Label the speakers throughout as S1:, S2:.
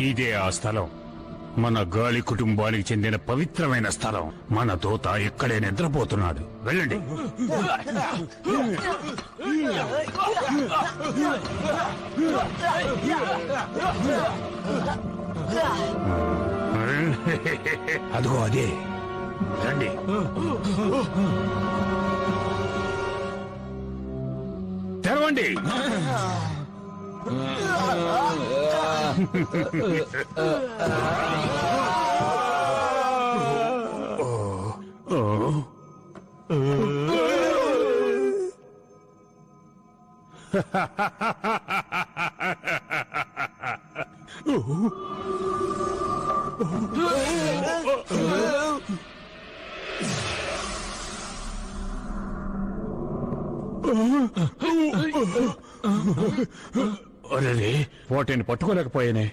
S1: ఇదే ఆ స్థలం. మన గాలి కుటుంబానికి చెందిన పవిత్రమైన స్థలం. మన దూత ఇక్కడే నిద్రపోతున్నాడు. వెళ్ళండి. అదిగో అదే. రండి. తెరవండి. అరే, వాటిని పట్టుకోలేకపోయానే.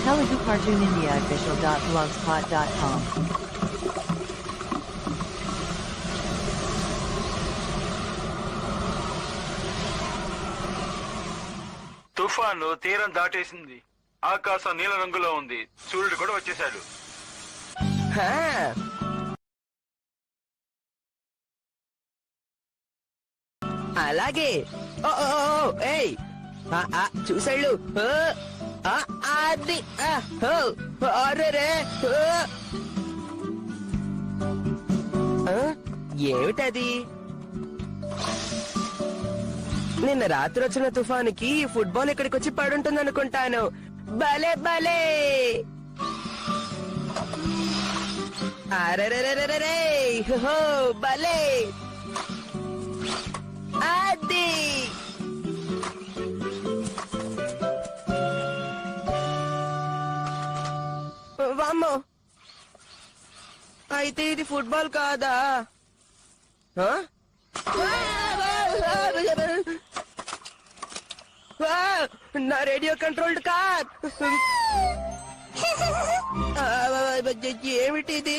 S2: Telugu Cartoon India official.blogspot.com.
S3: తుఫాను తీరం దాటేసింది. ఆకాశం నీల రంగులో ఉంది. సూర్యుడు కూడా వచ్చేశాడు.
S4: అలాగే చూసాళ్ళు. అది అరే ఏమిటది? నిన్న రాత్రి వచ్చిన తుఫానికి ఫుట్బాల్ ఇక్కడికి వచ్చి పడుంటుంది అనుకుంటాను. భలే భలే. అరే భలే. అది వామ్మో, అయితే ఇది ఫుట్బాల్ కాదా? నా రేడియో కంట్రోల్డ్ కార్. ఏమిటిది?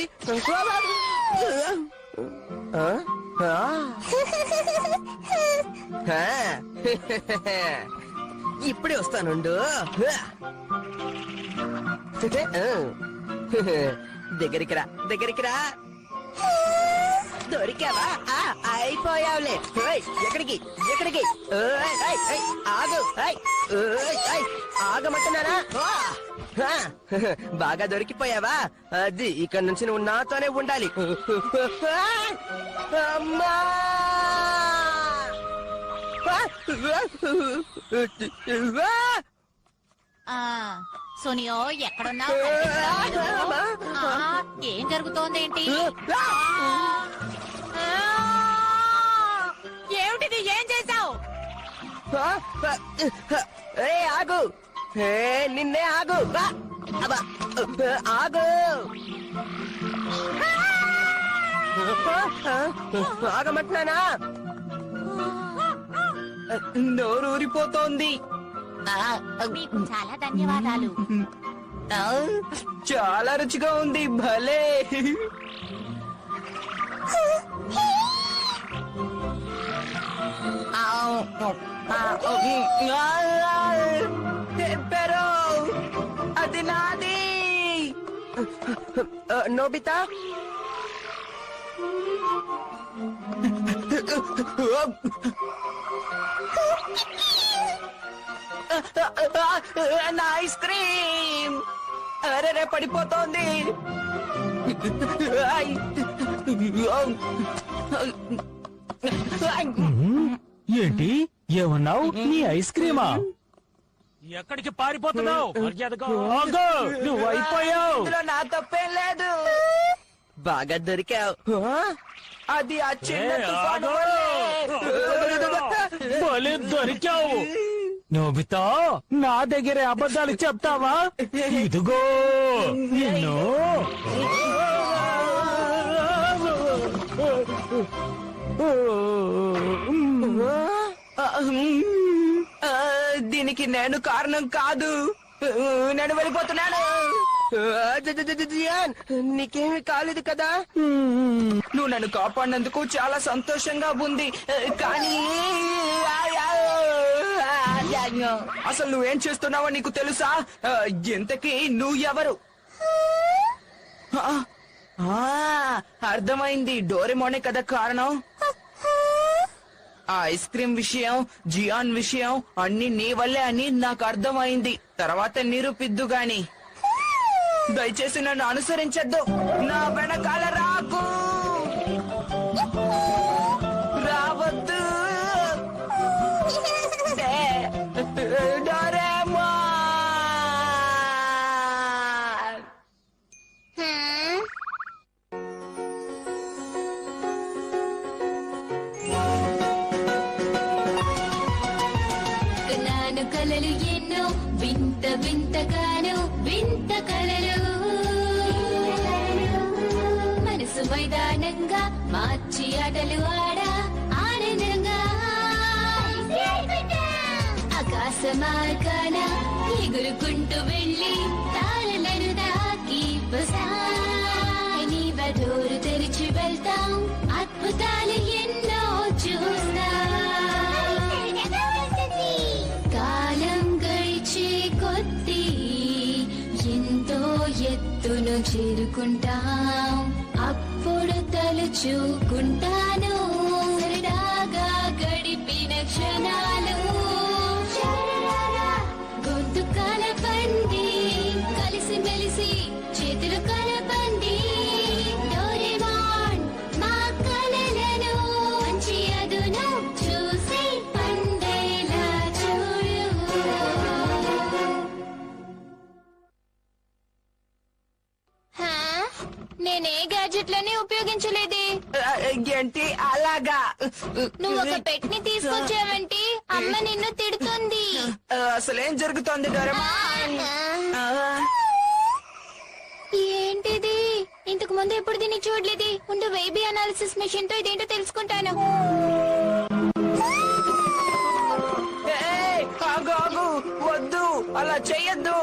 S4: ఇప్పుడే వస్తానుండు. దగ్గరికి రా, దగ్గరికి రా. దొరికావా? అయిపోయావులే. ఎక్కడికి ఎక్కడికి? ఆగు, ఆగమంటున్నారా? బాగా దొరికిపోయావా? అది ఇక్కడ నుంచి నువ్వు నాతోనే ఉండాలి. అమ్మా,
S5: సోనియో ఎక్కడున్నావు? ఏం జరుగుతోందేంటి? ఏమిటిది? ఏం చేశావు?
S4: ఆగు, నిన్నే ఆగు. ఆగు, ఆగమంటున్నానా? నోరూరిపోతోంది.
S5: మీకు చాలా ధన్యవాదాలు.
S4: చాలా రుచిగా ఉంది. భలే. తెంపారు. అది నాది. నోబితా, నా ఐస్ క్రీమ్ అరే పడిపోతోంది.
S6: ఏంటి ఏమన్నావు? నీ ఐస్ క్రీమా? ఎక్కడికి పారిపోతున్నావు? నువ్వు అయిపోయావు.
S4: ఇందులో నా తప్పేం లేదు. బాగా దొరికావు. అది ఆ చిన్న తుఫాను
S6: భలే దొరికావు. నోబితా, నా దగ్గరే అబద్ధాలు చెప్తావా? ఇదిగో నిన్ను.
S4: దీనికి నేను కారణం కాదు. నేను వెళ్ళిపోతున్నాను. జియాన్, నీకేమీ కాలేదు కదా? నువ్వు నన్ను కాపాడినందుకు చాలా సంతోషంగా ఉంది. కానీ అసలు నువ్వేం చేస్తున్నావో నీకు తెలుసా? ఇంతకీ నువ్వు ఎవరు? అర్థమైంది, డోరేమోనే కదా కారణం. ఆ ఐస్ క్రీమ్ విషయం, జియాన్ విషయం అన్ని నీ వల్లే అని నాకు అర్థమైంది. తర్వాత నిరూపిద్దు గాని. దయచేసి నన్ను అనుసరించద్దు. నా వెనకాల రాకు. రావద్దు. డోరేమోన్.
S7: కలలు కలలు ఎన్నో వింత వింతగాను వింత కలలు మనసు మైదానంగా మార్చి ఆటలు ఆడా ఆనందంగా ఆకాశ మార్గాన ఎగురుకుంటూ వెళ్ళి తాళలను దాకి డోరు తెరిచి వెళ్తాం, అద్భుతాలు ఎన్నో చూస్తాం. కాలం గడిచే కొద్దీ ఎంతో ఎత్తును చేరుకుంటాం, అప్పుడు తలుచుకుంటాను సరదాగా గడిపిన క్షణాలు. గొంతు కలపండి, కలిసి మెలిసి చేతులు కలపండి. డోరేమోన్ మా కలలను మంచి అదును చూసి పండేలా చూడు. నేనే గ్యాడ్జెట్లని ఉపయోగించలేదే.
S4: ఏంటి అలాగా?
S7: నువ్వు ఒక పెట్ ని తీసుకొచ్చావంటే అమ్మ నిన్ను తిడుతుంది.
S4: అసలేం జరుగుతోంది డోరేమోన్?
S7: ఏంటిది? ఇంతకు ముందు ఎప్పుడు దీన్ని చూడలేదు. ఉండు, బేబీ అనాలిసిస్ మెషిన్ తో ఇదేంటో తెలుసుకుంటాను.
S4: ఆగు, వద్దు, అలా చెయ్యొద్దు.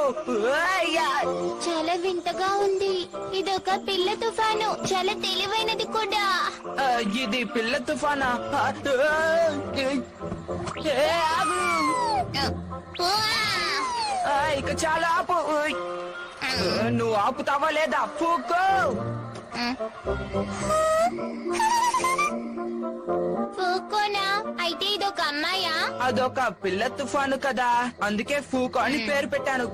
S7: చాలా వింతగా ఉంది. ఇదొక పిల్ల తుఫాను, చాలా తెలివైనది కూడా.
S4: ఇది పిల్ల తుఫానా? ఆగు. ఇక చాలా ఆపు. నువ్వు ఆపుతావా లేదా? పూకో.
S7: పూకోనా? అయితే ఇదొక అమ్మాయా?
S4: అదొక పిల్ల తుఫాను కదా, అందుకే ఫూకో అని పేరు పెట్టాను.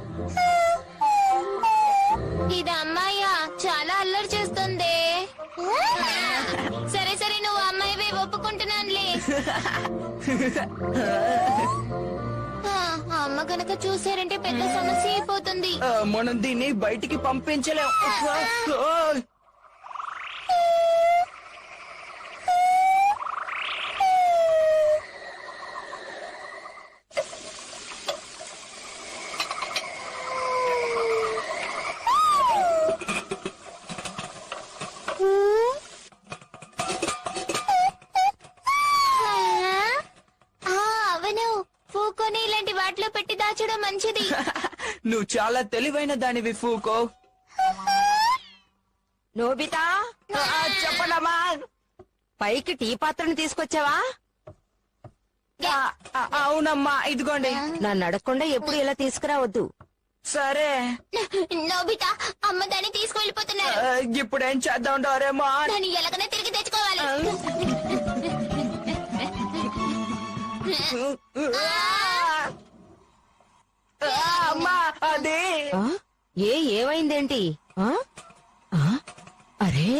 S7: ఇది అమ్మాయా? చాలా అల్లరి చేస్తుంది. సరే సరే, నువ్వు అమ్మాయివే, ఒప్పుకుంటున్నానులే. అమ్మ కనుక చూసారంటే పెద్ద సమస్య అయిపోతుంది.
S4: మనం దీన్ని బయటికి పంపించలేం.
S7: అవును, పూకొని ఇలాంటి వాటిలో పెట్టి దాచడం మంచిది.
S4: నువ్వు చాలా తెలివైన దానివి ఫూకో.
S8: నోబితా,
S4: చెప్పడమా?
S8: పైకి టీ పాత్రను తీసుకొచ్చావా?
S4: అవునమ్మా, ఇదిగోండి.
S8: నన్ను అడగకుండా ఎప్పుడు ఇలా తీసుకురావద్దు.
S4: సరే.
S7: నోబితా, అమ్మ దాన్ని తీసుకువెళ్ళిపోతున్నారు.
S4: ఇప్పుడేం చేద్దాం డోరేమోన్?
S7: దాన్ని ఎలాగైనా తిరిగి తెచ్చుకోవాలి.
S4: అమ్మా అదే
S8: ఆ? ఏమైందేంటి ఆ? ఆ? అరే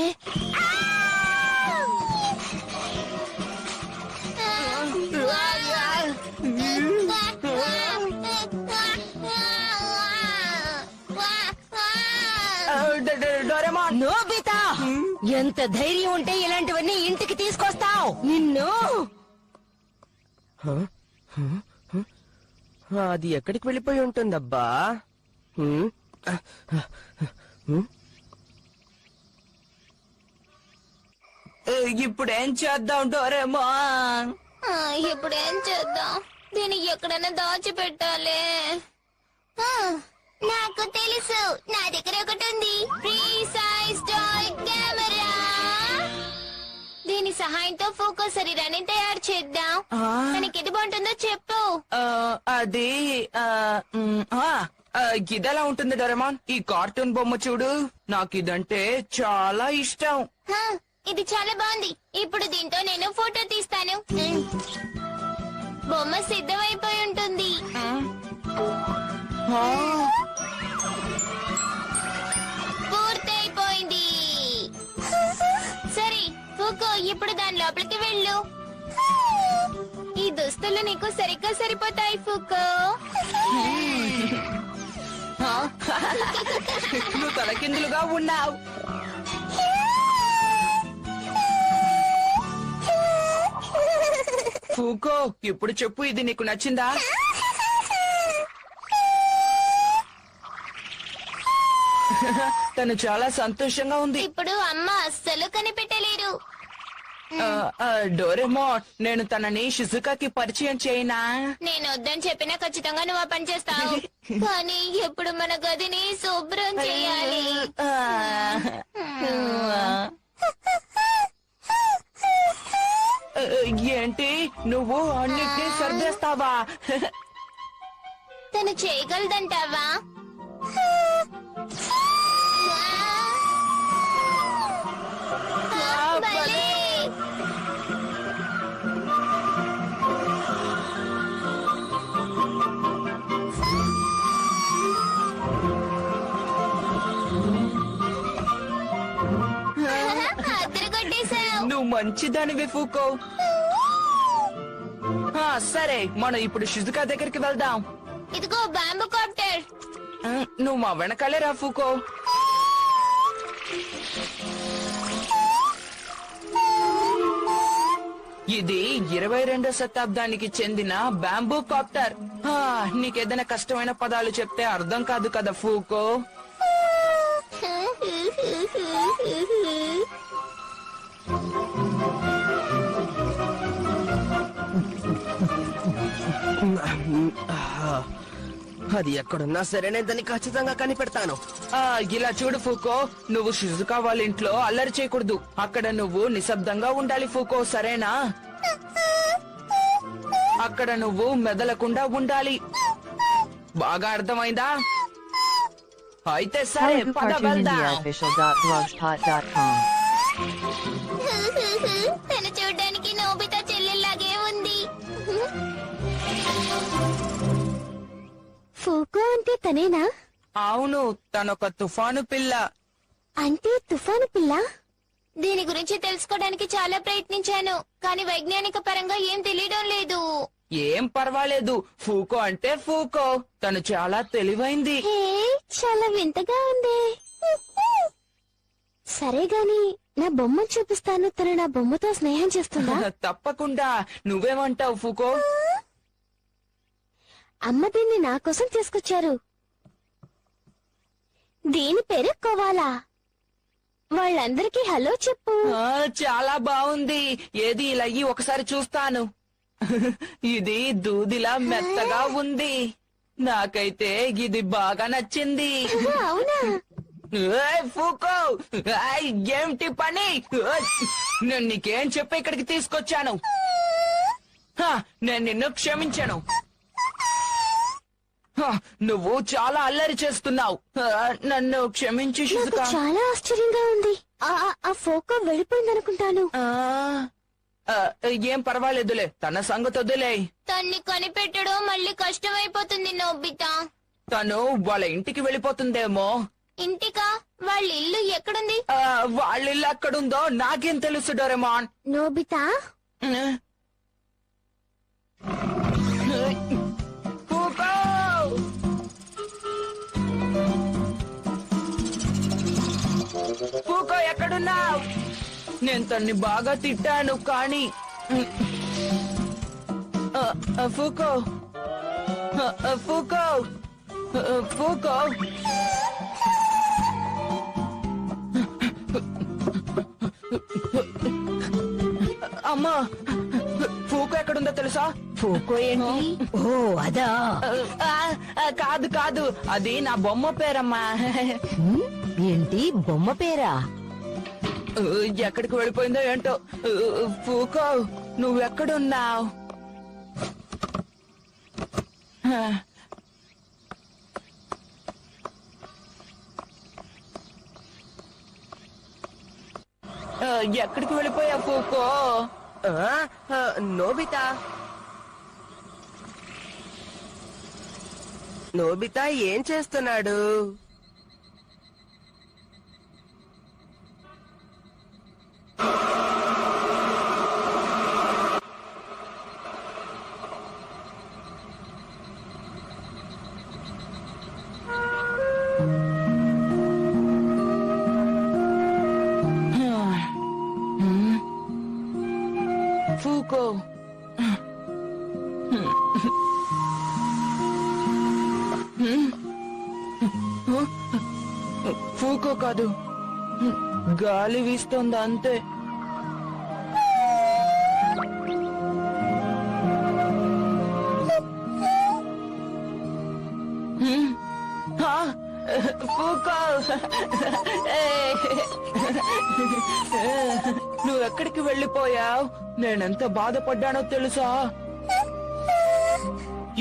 S4: డోరేమాన్
S8: నోబితా ఎంత ధైర్యం ఉంటే ఇలాంటివన్నీ ఇంటికి తీసుకొస్తావు నిన్ను
S4: అది ఎక్కడికి వెళ్ళిపోయి ఉంటుందబ్బా ఇప్పుడేం చేద్దాం డోరేమాన్?
S7: ఇప్పుడేం చేద్దాం? దీన్ని ఎక్కడైనా దాచిపెట్టాలి. నాకు తెలుసు, నా దగ్గర ఒకటి ఉంది. Free size toy camera. దీని సహాయంతో ఫోకో శరీరాన్ని తయారు చేద్దాం. మనకి ఇది బాగుంటుందో చెప్పు.
S4: అది ఇదెలా ఉంటుంది డోరేమాన్? ఈ కార్టూన్ బొమ్మ చూడు, నాకు ఇదంటే చాలా ఇష్టం.
S7: ఇది చాలా బాగుంది. ఇప్పుడు దీంతో నేను ఫోటో తీస్తాను. బొమ్మ సిద్ధమైపోయి ఉంటుంది. పూర్తయిపోయింది. సరే ఫోకో, ఇప్పుడు దాని లోపలికి వెళ్ళు. ఈ దుస్తులు నీకు సరిగ్గా సరిపోతాయి ఫోకో.
S4: నువ్వు తలకిందులుగా ఉన్నావు. ఫూకో, ఇప్పుడు చెప్పు, ఇది నీకు నచ్చిందా? తను చాలా సంతోషంగా ఉంది.
S7: ఇప్పుడు అమ్మ అస్సలు కనిపెట్టలేరు.
S4: డోరేమోన్, నేను తనని షిజుకాకి పరిచయం చేయనా?
S7: నేను వద్దని చెప్పినా ఖచ్చితంగా నువ్వు ఆ పని చేస్తావు. కానీ ఎప్పుడు మన గదిని శుభ్రం చేయాలి.
S4: ఏంటి, నువ్వు అన్నిటినీ సర్దేస్తావా?
S7: తను చేయగలదంటావా? భలే. అద్దరగొట్టేశావు.
S4: నువ్వు మంచిదానివి ఫూకో. సరే, మనం ఇప్పుడు షిజుకా దగ్గరికి వెళ్దాం.
S7: ఇదిగో బాంబు కాప్టర్.
S4: నువ్వు మా వెనకాలే రా ఫూకో. ఇది 22వ శతాబ్దానికి చెందిన బ్యాంబూ కాప్టర్. నీకేదైనా కష్టమైన పదాలు చెప్తే అర్థం కాదు కదా ఫూకో.
S9: అది ఎక్కడున్నా సరేనే దాన్ని ఖచ్చితంగా కనిపెడతాను.
S4: ఇలా చూడు ఫూకో, నువ్వు షిజుకా వాళ్ళ ఇంట్లో అల్లరి చేయకూడదు. అక్కడ నువ్వు నిశ్శబ్దంగా ఉండాలి ఫూకో, సరేనా? అక్కడ నువ్వు మెదలకుండా ఉండాలి. బాగా అర్థమైందా? అయితే సరే,
S2: Telugu
S4: పద
S2: Cartoon India
S4: వెళ్దాం.
S2: official.blogspot.com.
S7: తను చూడ్డానికి నోబితా చెల్లెల్లాగే ఉంది. ఫోకో అంటే తనేనా?
S4: అవును, తనొక తుఫాను పిల్ల.
S7: అంటే తుఫాను పిల్ల? దీని గురించి తెలుసుకోవడానికి చాలా ప్రయత్నించాను, కానీ వైజ్ఞానిక పరంగా ఏం తెలియడం లేదు.
S4: ఏం పర్వాలేదు, ఫూకో అంటే ఫూకో. తను చాలా తెలివైంది.
S7: చాలా వింతగా ఉంది. సరే గాని నా బొమ్మ చూపిస్తాను, తను నా బొమ్మతో స్నేహం చేస్తుందా?
S4: తప్పకుండా. నువ్వేమంటావు ఫూకో?
S7: అమ్మ దీన్ని నా కోసం తీసుకొచ్చారు. దీని పేరు కోవాలా. వాళ్ళందరికీ హలో చెప్పు.
S4: చాలా బాగుంది. ఏది ఇలా అయ్యి ఒకసారి చూస్తాను. ఇది దూదిలా మెత్తగా ఉంది. నాకైతే ఇది బాగా నచ్చింది.
S7: అవునా?
S4: ఫూకో, ఏమిటి పని? నేను నీకేం చెప్పి ఇక్కడికి తీసుకొచ్చాను? నేను నిన్ను క్షమించాను. నువ్వు చాలా అల్లరి చేస్తున్నావు. నన్ను క్షమించి షిజుకా.
S7: చాలా ఆశ్చర్యంగా ఉంది. ఆ ఫోకో వెళ్ళిపోయిందనుకుంటాను.
S4: ఏం పర్వాలేదులే, తన సంగతి వద్దులే.
S7: తన్ని కనిపెట్టడం మళ్ళీ కష్టమైపోతుంది నోబితా.
S4: తను వాళ్ళ ఇంటికి వెళ్ళిపోతుందేమో.
S7: ఇంటికా? వాళ్ళ ఇల్లు ఎక్కడుంది?
S4: వాళ్ళ ఇల్లు ఎక్కడుందో నాకేం తెలుసు డోరేమాన్.
S7: నోబితా
S4: పూకో! పూకో ఎక్కడున్నావు? నేను తన్ని బాగా తిట్టాను కానీ ఫూకో ఫూకో ఫూకో అమ్మా, ఫూకో ఎక్కడుందో తెలుసా?
S8: ఫూకో ఏంటి? ఓ అదా.
S4: కాదు కాదు, అది నా బొమ్మ పేరమ్మా.
S8: ఏంటి బొమ్మ పేరా?
S4: ఎక్కడికి వెళ్ళిపోయిందో ఏంటో. ఫూకో, నువ్వెక్కడున్నావు? ఎక్కడికి వెళ్ళిపోయా ఫూకో?
S9: నోబితా నోబితా ఏం చేస్తున్నాడు?
S4: ఫూకో, ఫూకో కాదు, గాలి వీస్తోంది అంతే. ఫూకో, నువ్వెక్కడికి వెళ్ళిపోయావు? నేనెంత బాధపడ్డానో తెలుసా?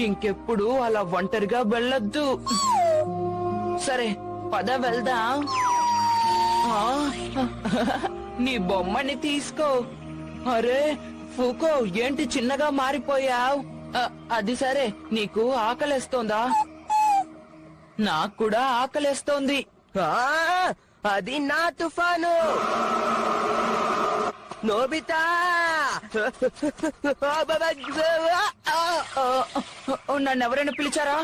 S4: ఇంకెప్పుడు అలా ఒంటరిగా వెళ్ళొద్దు. సరే పద వెళ్దాం. నీ బొమ్మని తీసుకో. అరే ఫూకో, ఏంటి చిన్నగా మారిపోయావు? అది సరే, నీకు ఆకలేస్తోందా? నాకు కూడా ఆకలేస్తోంది.
S9: అది నా తుఫాను. నోబితా
S4: నన్నెవరైనా పిలిచారా?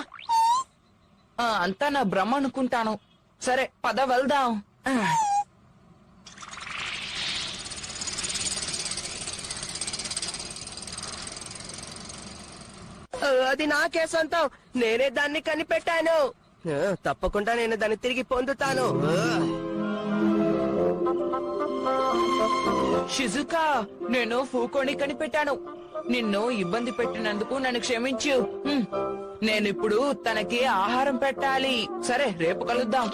S4: అంతా నా భ్రమ అనుకుంటాను. సరే పద వెళ్దాం.
S9: అది నాకే సొంతం. నేనే దాన్ని కనిపెట్టాను. తప్పకుండా నేను దాన్ని తిరిగి పొందుతాను.
S4: షిజుకా, నేను ఫూకోని కనిపెట్టాను. నిన్ను ఇబ్బంది పెట్టినందుకు నన్ను క్షమించు. నేనిప్పుడు తనకి ఆహారం పెట్టాలి. సరే రేపు కలుద్దాం.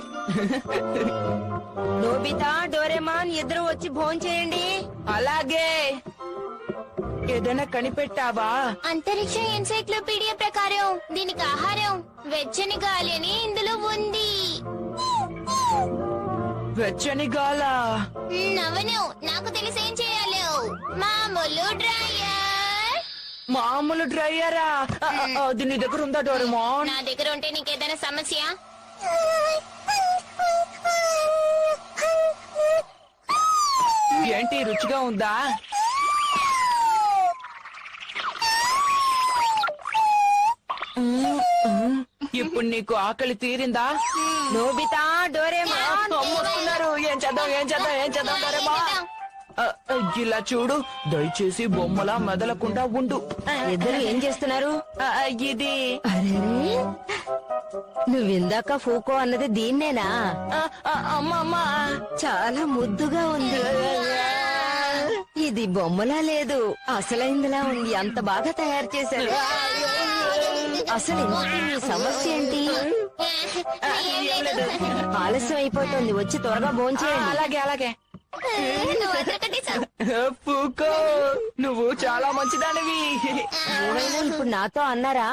S8: నోబితా, డోరేమాన్ ఇద్దరు వచ్చి భోంచేయండి.
S4: అలాగే. ఏదైనా కనిపెట్టావా?
S7: అంతరిక్ష ఎన్సైక్లోపీడియా ప్రకారం దీనికి ఆహారం వెచ్చని గాలి అని ఇందులో ఉంది.
S4: వెచ్చని గాల?
S7: అవును, నాకు తెలిసేం చేయాలో. మామూలు డ్రైయర్.
S4: మామూలు డ్రైయరా? అది నీ దగ్గర ఉందా డోరేమాన్?
S7: నా దగ్గర ఉంటే నీకేదైనా సమస్య?
S4: ఏంటి, రుచిగా ఉందా? ఇప్పుడు నీకు ఆకలి తీరిందా?
S8: నోబితా, డోరేమాన్
S4: వస్తున్నారు. ఏం చేద్దాం డోరేమాన్? ఇలా చూడు, దయచేసి బొమ్మలా మెదలకుండా ఉండు.
S8: ఇద్దరు ఏం చేస్తున్నారు?
S4: ఇది
S8: అరే, నువ్విందాక ఫూకో అన్నది దీన్నేనా?
S4: అమ్మా,
S8: చాలా ముద్దుగా ఉంది. ఇది బొమ్మలా లేదు, అసలైందిలా ఉంది. అంత బాగా తయారు చేశారు. అసలు ఇంతకీ నీ సమస్య ఏంటి? ఆలస్యం అయిపోతుంది, వచ్చి త్వరగా భోంచేయండి.
S4: అలాగే. ఫూకో, నువ్వు చాలా మంచిదానివి.
S8: ఏమైనా ఇప్పుడు నాతో అన్నారా?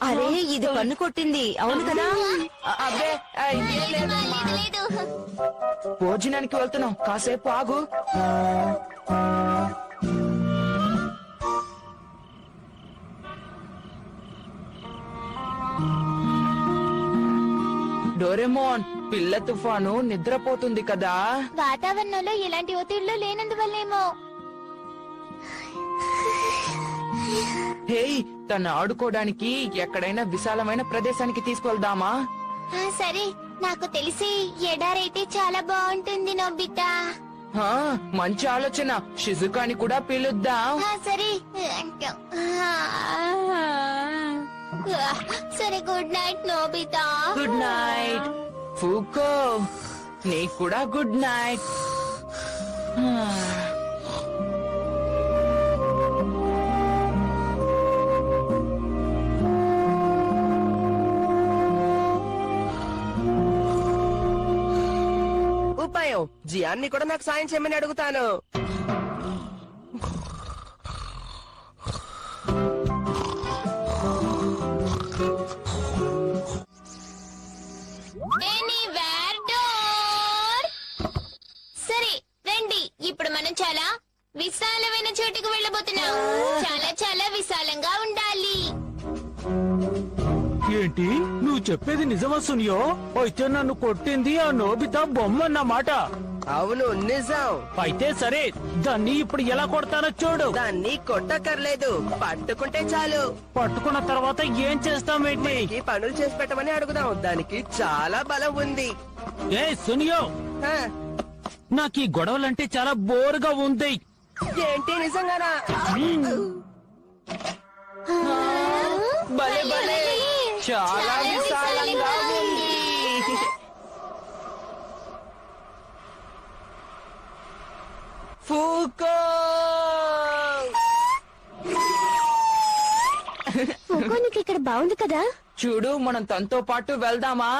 S8: అరే ఇది కన్ను కొట్టింది అవును కదా?
S4: అబ్బే ఏం లేదమ్మా.
S7: లేదు
S4: భోజనానికి వెళ్తున్నాం, కాసేపు ఆగు. డోరేమోన్, పిల్ల తుఫాను నిద్రపోతుంది కదా.
S7: వాతావరణంలో ఎలాంటి ఒత్తిళ్లు లేనందువల్లేమో.
S4: హేయ్, తను ఆడుకోవడానికి ఎక్కడైనా విశాలమైన ప్రదేశానికి తీసుకెళ్దామా?
S7: సరే, నాకు తెలిసి ఎడారైతే చాలా బాగుంటుంది నోబితా.
S4: హా, మంచి ఆలోచన. షిజుకాని కూడా పిలుద్దాం.
S7: సరే సరే, good night Nobita.
S4: Good night ఫూకో, నీకు కూడా గుడ్ నైట్.
S9: ఉపాయం, జియాన్ని కూడా నాకు సాయం చేయమని అడుగుతాను.
S7: Anywhere door. సరే రండి, ఇప్పుడు మనం చాలా విశాలమైన చోటుకు వెళ్ళబోతున్నాం. చాలా చాలా విశాలంగా ఉండాలి.
S6: ఏంటి నువ్వు చెప్పేది నిజమా సునియో? అయితే నన్ను కొట్టింది ఆ నోబితా బొమ్మ అన్నమాట.
S9: అవును, నిజం.
S6: అయితే సరే, దాన్ని ఇప్పుడు ఎలా కొడతానో చూడు.
S9: దాన్ని కొట్టక్కర్లేదు, పట్టుకుంటే చాలు.
S6: పట్టుకున్న తర్వాత ఏం చేస్తామేంటి?
S9: ఈ పనులు చేసి పెట్టమని అడుగుదాం, దానికి చాలా బలం ఉంది.
S6: ఏ సునియో,
S9: హ,
S6: నాకు ఈ గొడవలంటే చాలా బోరుగా ఉంది.
S9: ఏంటి నిజంగానా?
S4: భలే భలే, చాలా విశాలంగా ఉంది. ఫూకో,
S7: నీకు ఇక్కడ బాగుంది కదా.
S4: చూడు, మనం తనతో పాటు వెళ్దామా?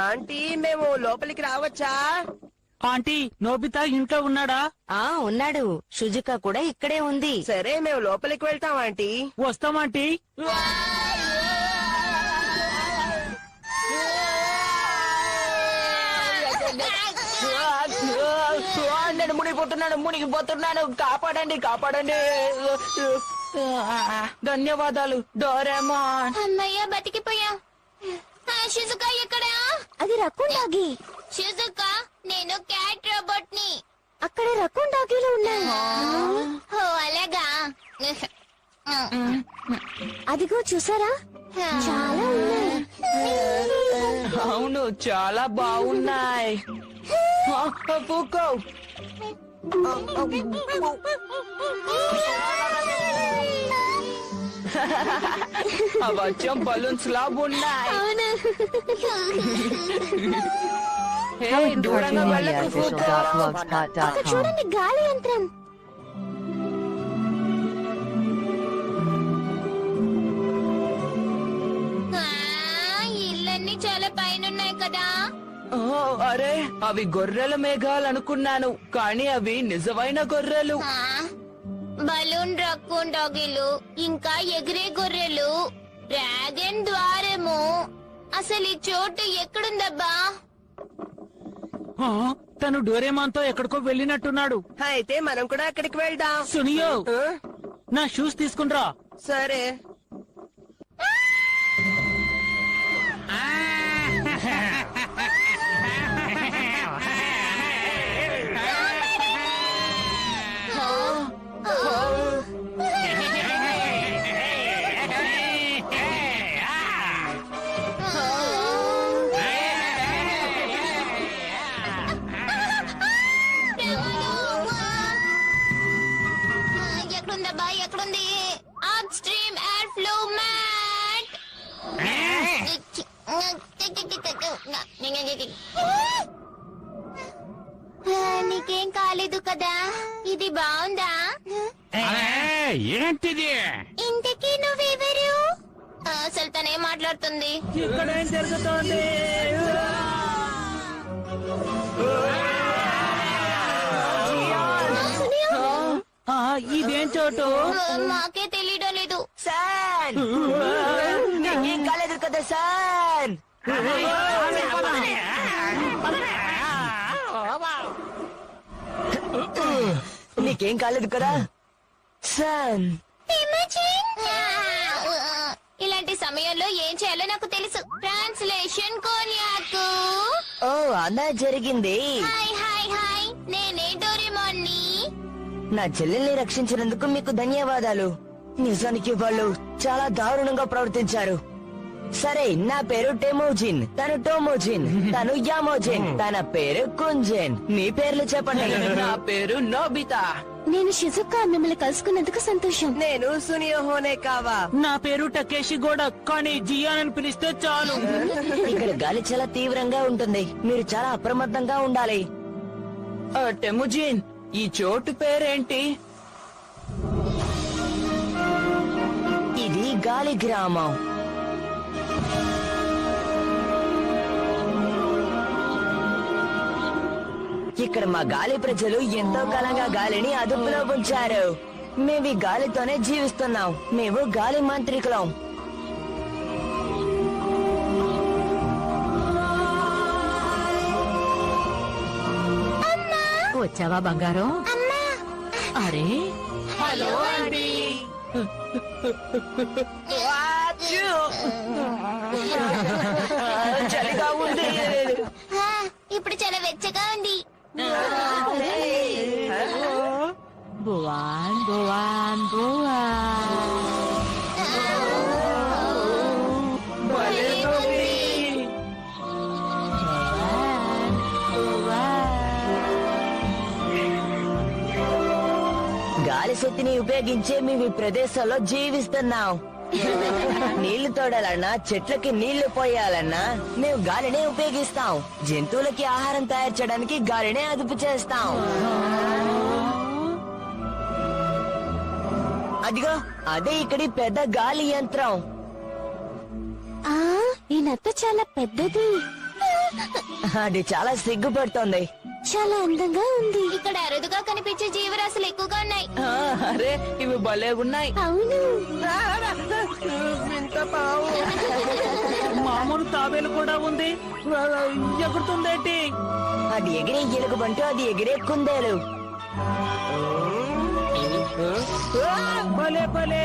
S9: ఆంటీ, మేము లోపలికి రావచ్చా?
S6: ఆంటీ, నోబితా ఇంట్లో ఉన్నాడా?
S8: ఉన్నాడు. షుజుకా కూడా ఇక్కడే ఉంది.
S9: సరే, మేము లోపలికి వెళ్తాం ఆంటీ.
S6: వస్తామాంటీ.
S4: నేను మునిగిపోతున్నాను, కాపాడండి కాపాడండి. ధన్యవాదాలు డోరేమోన్.
S7: అమ్మయ్య, బతికిపోయా. షిజుకా ఎక్కడా? అది రకూన్ డాగి. షిజుకా, నేను క్యాట్ రోబోట్ ని. అక్కడ రకూన్ డాగీలు ఉన్నాయి. ఓ అలాగా. అదిగో చూసారా, చాలా ఉన్నాయి.
S4: అవును, చాలా బాగున్నాయి. పూకో, అవచ్చం బలూన్స్ లా ఉన్నాయి. హే, దూరంగా వెళ్ళకు పూకో.
S7: అక్కడ చూడండి, గాలి యంత్రం. ఇళ్ళన్నీ చాలా పైనున్నాయి కదా.
S4: అరే, అవి గొర్రెల మేఘాలు అనుకున్నాను, కానీ అవి నిజమైన గొర్రెలు.
S7: బలూన్ రక్కూన్ డాగీలు, ఇంకా ఎగిరే గొర్రెలు, డ్రాగన్ ద్వారము. అసలు ఈ చోటు ఎక్కడుందబ్బా?
S6: తను డోరేమాన్ తో ఎక్కడికో వెళ్ళినట్టున్నాడు.
S9: అయితే మనం కూడా అక్కడికి వెళ్దాం.
S6: సునియో,
S9: ఆ?
S6: నా షూస్ తీసుకునిరా.
S9: సరే.
S7: ఎక్కడుందబ్బా, ఎక్కడుంది? Up stream air flow mat. నీకేం కాలేదు కదా? ఇది బాగుందా?
S1: ఏంటిది?
S7: ఇంతకీ నువ్వెవరు? అసలు తనే మాట్లాడు. మాట్లాడుతుంది.
S6: ఇక్కడ ఏం జరుగుతోంది? ఇదేం చోటు?
S7: మాకే తెలియడం లేదు.
S8: సాన్ నీకేం కాలేదు కదా సాన్? నీకేం కాలేదు కదా సాన్?
S7: ఇలాంటి సమయంలో ఏం చేయాలో నాకు తెలుసు. ట్రాన్స్లేషన్ కోన్యాకు.
S8: ఓ అలా జరిగింది.
S7: హాయ్ హాయ్ హాయ్, నేనే డోరేమోన్ని.
S8: నా చెల్లెల్ని రక్షించినందుకు మీకు ధన్యవాదాలు. నిజానికి వాళ్ళు చాలా దారుణంగా ప్రవర్తించారు. సరే, నా పేరు టెమోజిన్, తను టోమోజిన్, తను యామోజిన్, తన పేరు కుంజెన్. మీ పేర్లు చెప్పండి.
S4: నా పేరు నోబితా.
S7: నేను షిజుకా, మిమ్మల్ని కలుసుకున్నందుకు సంతోషం.
S9: నేను సునియో హోనే కావా.
S6: నా పేరు టకేషి గోడ, కానీ జియాన్ అని పిలిస్తే చాలు.
S8: ఇక్కడ గాలి చాలా తీవ్రంగా ఉంటుంది. మీరు చాలా అప్రమత్తంగా ఉండాలి.
S4: టెముజిన్, ఈ చోటు పేరేంటి?
S8: ఇది గాలి గ్రామం. ఇక్కడ మా గాలి ప్రజలు ఎంతో కాలంగా గాలిని అదుపులో ఉంచారు. మేము ఈ గాలితోనే జీవిస్తున్నాం. మేము గాలి మాంత్రికులం.
S5: వచ్చావా బంగారం? అరే
S4: హలో ఆంటీ.
S8: చలిగా ఉంది.
S7: ఇప్పుడు చాలా వెచ్చగా ఉంది.
S5: బువాన్ బువాన్ బువాన్.
S8: గాలి శక్తిని ఉపయోగించే మేము ఈ ప్రదేశంలో జీవిస్తున్నాం. నీళ్లు తోడాలన్నా, చెట్లకి నీళ్లు పోయాలన్నా మేము గాలినే ఉపయోగిస్తాం. జంతువులకి ఆహారం తయారు చేయడానికి గాలినే అదుపు చేస్తాం. అదిగో అదే ఇక్కడి పెద్ద గాలి యంత్రం.
S7: ఈ నత్త చాలా పెద్దది.
S8: అది చాలా సిగ్గుపడుతోంది.
S7: చాలా అందంగా ఉంది. ఇక్కడ అరుదుగా కనిపించే జీవరాశులు ఎక్కువగా ఉన్నాయి.
S4: అరే, ఇవి భలే ఉన్నాయి.
S7: అవును.
S9: వింత పావు.
S6: మామూలు తాబేలు కూడా ఉంది. ఎగురుతుందేంటి?
S8: అది ఎగిరే ఎలుగుబంటూ, అది ఎగిరే కుందేలు.
S6: భలే భలే.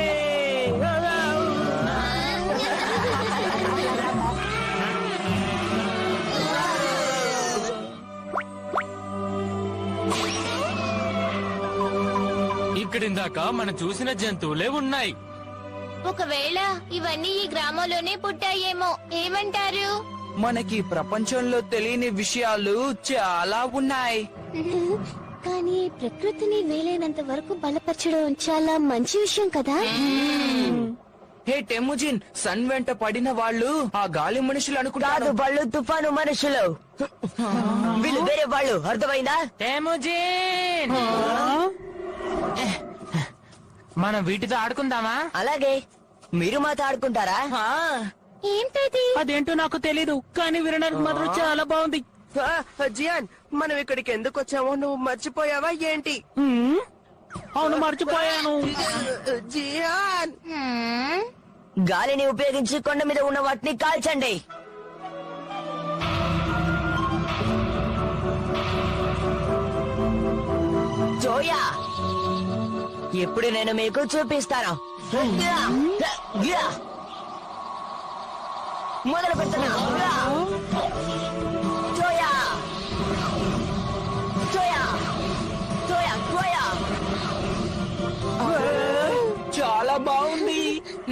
S10: ఇక్కడిందాక మనం చూసిన జంతువులే ఉన్నాయి.
S7: ఒకవేళ ఇవన్నీ ఈ గ్రామంలోనే పుట్టాయేమో. ఏమంటారు?
S4: మనకి ప్రపంచంలో తెలియని విషయాలు చాలా ఉన్నాయి.
S7: కానీ ప్రకృతిని వీలైనంత వరకు బలపరచడం చాలా మంచి విషయం కదా.
S4: హే టెముజిన్, సన్ వెంట పడిన వాళ్ళు ఆ గాలి మనుషులు
S8: కాదు,
S4: అనుకుంటారు.
S8: వాళ్ళు తుఫాను మనుషులు. వీళ్ళు వేరే వాళ్ళు. అర్థమైందా?
S10: టెముజిన్, మనం వీటితో ఆడుకుందామా?
S8: అలాగే. మీరు మాతో ఆడుకుంటారా?
S7: ఏంటది?
S6: అదేంటో నాకు తెలీదు, కానీ వినడానికి మాత్రం చాలా బాగుంది.
S9: జియాన్, మనం ఇక్కడికి ఎందుకు వచ్చామో నువ్వు మర్చిపోయావా ఏంటి?
S6: అవును, మర్చిపోయాను.
S9: జియాన్,
S8: గాలిని ఉపయోగించి కొండ మీద ఉన్న వాటిని కాల్చండి. జోయా, ఇప్పుడు నేను మీకు చూపిస్తాను. మొదలు పెడుతున్నా. జోయా, జోయా, జోయా, జోయా.
S4: చాలా బాగుంది.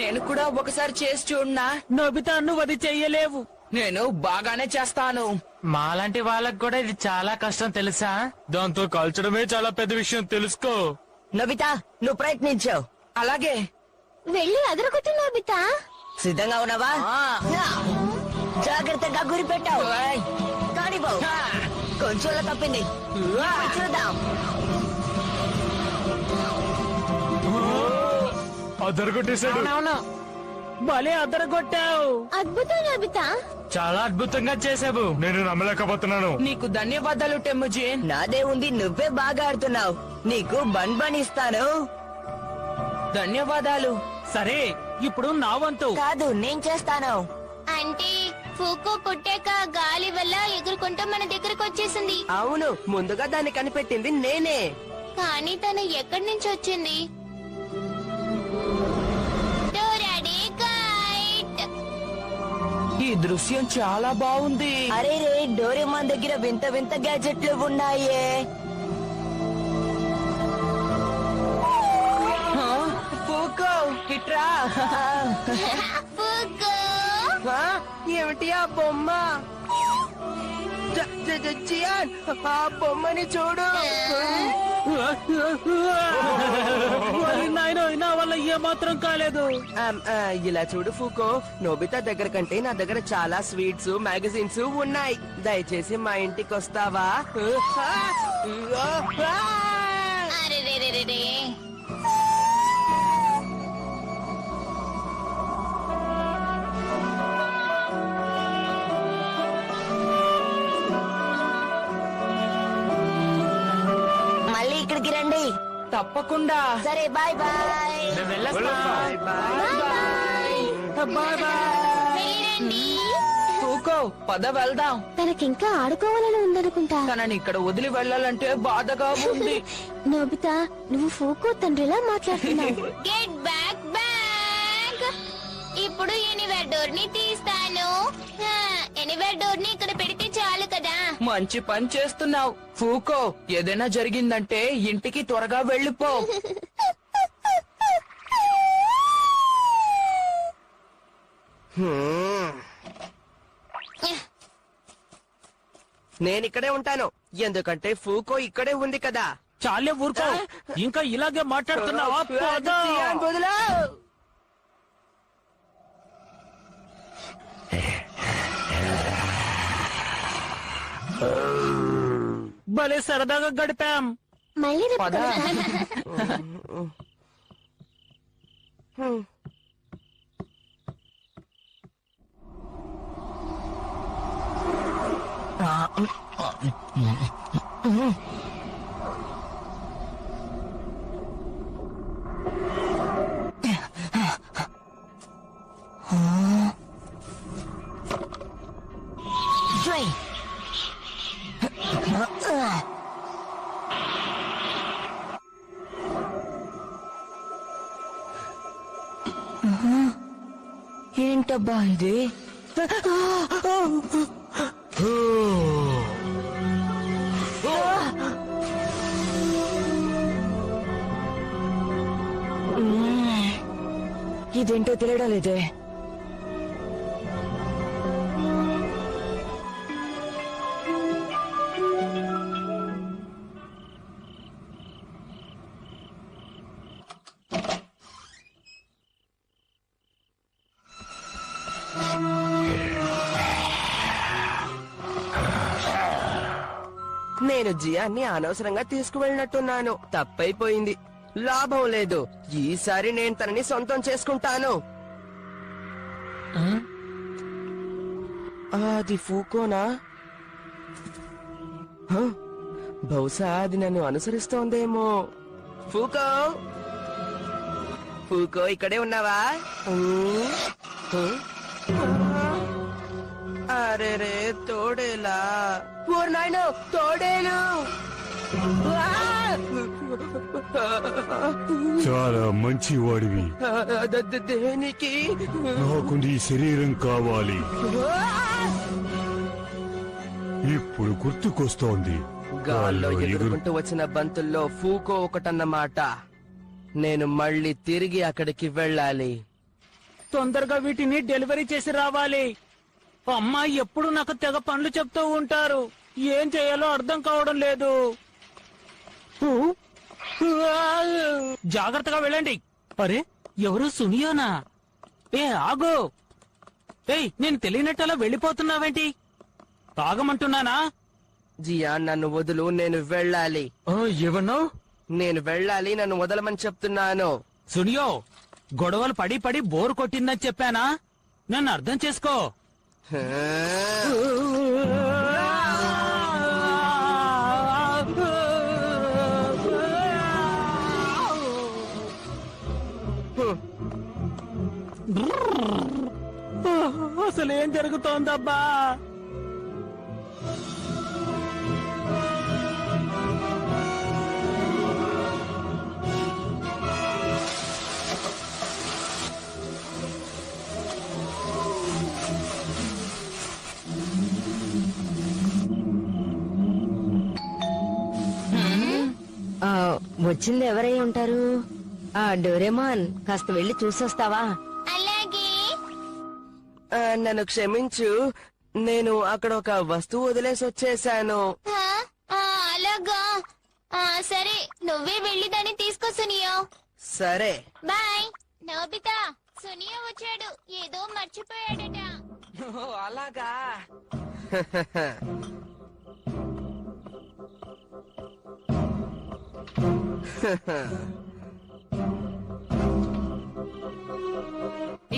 S4: నేను కూడా ఒకసారి చేసి చూడనా?
S6: నోబితా, నువ్వు అది చెయ్యలేవు.
S4: నేను బాగానే చేస్తాను.
S10: మాలాంటి వాళ్ళకి కూడా ఇది చాలా కష్టం తెలుసా? దాంతో కాల్చడమే చాలా పెద్ద విషయం, తెలుసుకో.
S8: నోబితా, నువ్వు ప్రయత్నించు.
S4: అలాగే.
S7: వెళ్ళి అదరగొట్టు నోబితా.
S8: సిద్ధంగా ఉన్నావా? జాగ్రత్తగా గురి పెట్టావు. కానివ్వు. కొంచెంలో తప్పింది. ఇప్పుడు చూద్దాం.
S10: అదరగొట్టేశాడు.
S6: అవునవును. భలే అదరగొట్టావు.
S7: అద్భుతం నోబితా.
S10: చాలా అద్భుతంగా చేసావు. నేను నమ్మలేకపోతున్నాను.
S4: నీకు ధన్యవాదాలు టెముజిన్.
S8: నాదే ఉంది, నువ్వే బాగా ఆడుతున్నావు. నీకు బన్ బన్ ఇస్తాను.
S4: ధన్యవాదాలు.
S6: సరే ఇప్పుడు నా వంతు.
S8: కాదు, నేను చేస్తాను.
S7: అంటే ఫూకో పుట్టాక గాలి వల్ల ఎగురుకుంటూ మన దగ్గరకు వచ్చేసింది.
S9: అవును, ముందుగా దాన్ని కనిపెట్టింది నేనే.
S7: కానీ తను ఎక్కడి నుంచి వచ్చింది? డోరాడే కైట్.
S4: ఈ దృశ్యం చాలా బాగుంది.
S8: అరే రే, డోరేమాన్ దగ్గర వింత వింత గ్యాజెట్లు ఉన్నాయే.
S4: ఫూకో ఇట్రా.
S7: ఫూకో.
S9: ఆ, ఏమిటి ఆ బొమ్మ? జియాన్, ఆ బొమ్మని చూడు.
S6: ఓరి నాయనో, నా వల్ల ఏమాత్రం కాలేదు.
S9: ఇలా చూడు ఫూకో, నోబితా దగ్గర కంటే నా దగ్గర చాలా స్వీట్స్ మ్యాగజైన్స్ ఉన్నాయి. దయచేసి మా ఇంటికి వస్తావా?
S7: అరెరెరెరెరే.
S8: మళ్ళీ ఇక్కడికి రండి.
S4: తప్పకుండా.
S8: సరే, బాయ్ బాయ్.
S9: Bye bye.
S7: వెళ్ళిరండి.
S4: ఫూకో పద వెళ్దాం.
S7: తనకింకా ఆడుకోవాలని ఉందనుకుంటా.
S4: తనని ఇక్కడ వదిలి వెళ్ళాలంటే బాధగా ఉంది.
S7: నోబితా, నువ్వు ఫూకో తండ్రిలా మాట్లాడుతున్నావు. Get back back. ఇప్పుడు ఎనివేర్ డోర్ ని తీస్తాను. ఎనివేర్ డోర్ ని ఇక్కడ పెడితే చాలు కదా.
S4: మంచి పని చేస్తున్నావు ఫూకో. ఏదైనా జరిగిందంటే ఇంటికి త్వరగా వెళ్ళిపో.
S9: నేను ఇక్కడే ఉంటాను, ఎందుకంటే ఫూకో ఇక్కడే ఉంది కదా.
S6: చాలే ఊరుకో, ఇంకా ఇలాగే మాట్లాడుతున్నావా? పద.
S9: జియాన్, వదిలా.
S6: భలే సరదాగా గడిపాం.
S7: మళ్ళీ రేపు
S4: పద.
S8: ఏంటబ్బా ఇది? ఇదేంటో తెలియడం లేదే.
S9: నేను జియాన్ని అనవసరంగా తీసుకువెళ్ళినట్టున్నాను. తప్పైపోయింది, లాభం లేదు. ఈసారి నేను తనని సొంతం చేసుకుంటాను. అది ఫూకోనా? హ? బహుశా అది నన్ను అనుసరిస్తోందేమో. ఫూకో, ఫూకో, ఇక్కడే ఉన్నావా? అరే రే, తోడేలా. ఓ నాయనో, తోడేలు.
S1: చాలా మంచి వాడివి.
S9: దేనికి?
S1: నాకు నీ శరీరం కావాలి. ఇప్పుడు గుర్తుకొస్తోంది.
S9: గాల్లో
S1: గాల్లో
S9: ఎగురుకుంటూ వచ్చిన బంతుల్లో ఫూకో ఒకటన్నమాట. నేను మళ్ళీ తిరిగి అక్కడికి వెళ్ళాలి.
S6: తొందరగా వీటిని డెలివరీ చేసి రావాలి. అమ్మ ఎప్పుడు నాకు తెగ పనులు చెప్తూ ఉంటారు. ఏం చేయాలో అర్థం కావడం లేదు. జాగ్రత్తగా వెళ్ళండి. అరే, ఎవరు? సునియోనా? ఏ ఆగు. ఏయ్, నేను తెలియనట్టలా వెళ్ళిపోతున్నావేంటి? తాగమంటున్నానా?
S9: జియా, నన్ను వదులు, నేను వెళ్ళాలి.
S6: ఏమన్నావు?
S9: నేను వెళ్ళాలి, నన్ను వదలమని చెప్తున్నాను.
S6: సునియో, గొడవలు పడి పడి బోరు కొట్టిందని చెప్పానా? నన్ను అర్థం చేసుకో. అసలు ఏం జరుగుతోందబ్బా?
S8: వచ్చింది ఎవరై ఉంటారు? డోరేమాన్, కాస్త వెళ్ళి చూసొస్తావా?
S7: అలాగే.
S9: నన్ను క్షమించు, నేను అక్కడ ఒక వస్తువు వదిలేసి వచ్చేసాను.
S7: అలాగా? సరే, నువ్వే వెళ్ళి దాన్ని తీసుకో సునియో.
S9: సరే
S7: బాయ్. నోబితా, సునియో వచ్చాడు, ఏదో మర్చిపోయాడట.
S9: అలాగా?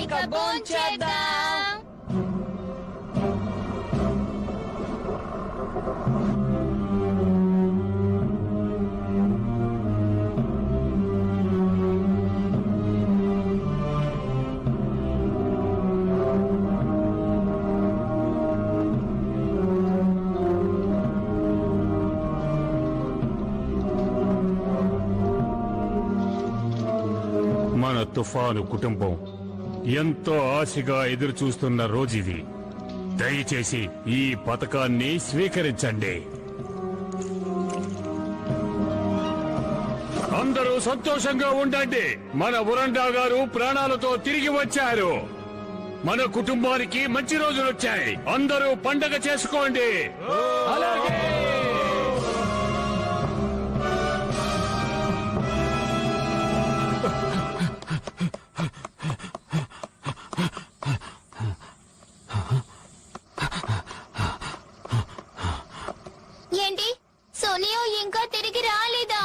S4: ఇక భోంచేద్దాం.
S1: మన తుఫాను కుటుంబం ఎంతో ఆశగా ఎదురు చూస్తున్న రోజుది. దయచేసి ఈ పథకాన్ని స్వీకరించండి. అందరూ సంతోషంగా ఉండండి. మన ఉరండా గారు ప్రాణాలతో తిరిగి వచ్చారు. మన కుటుంబానికి మంచి రోజులు వచ్చాయి. అందరూ పండగ చేసుకోండి. అలాగే.
S7: ఏంటి, సోనియో ఇంకా తిరిగి రాలేదా?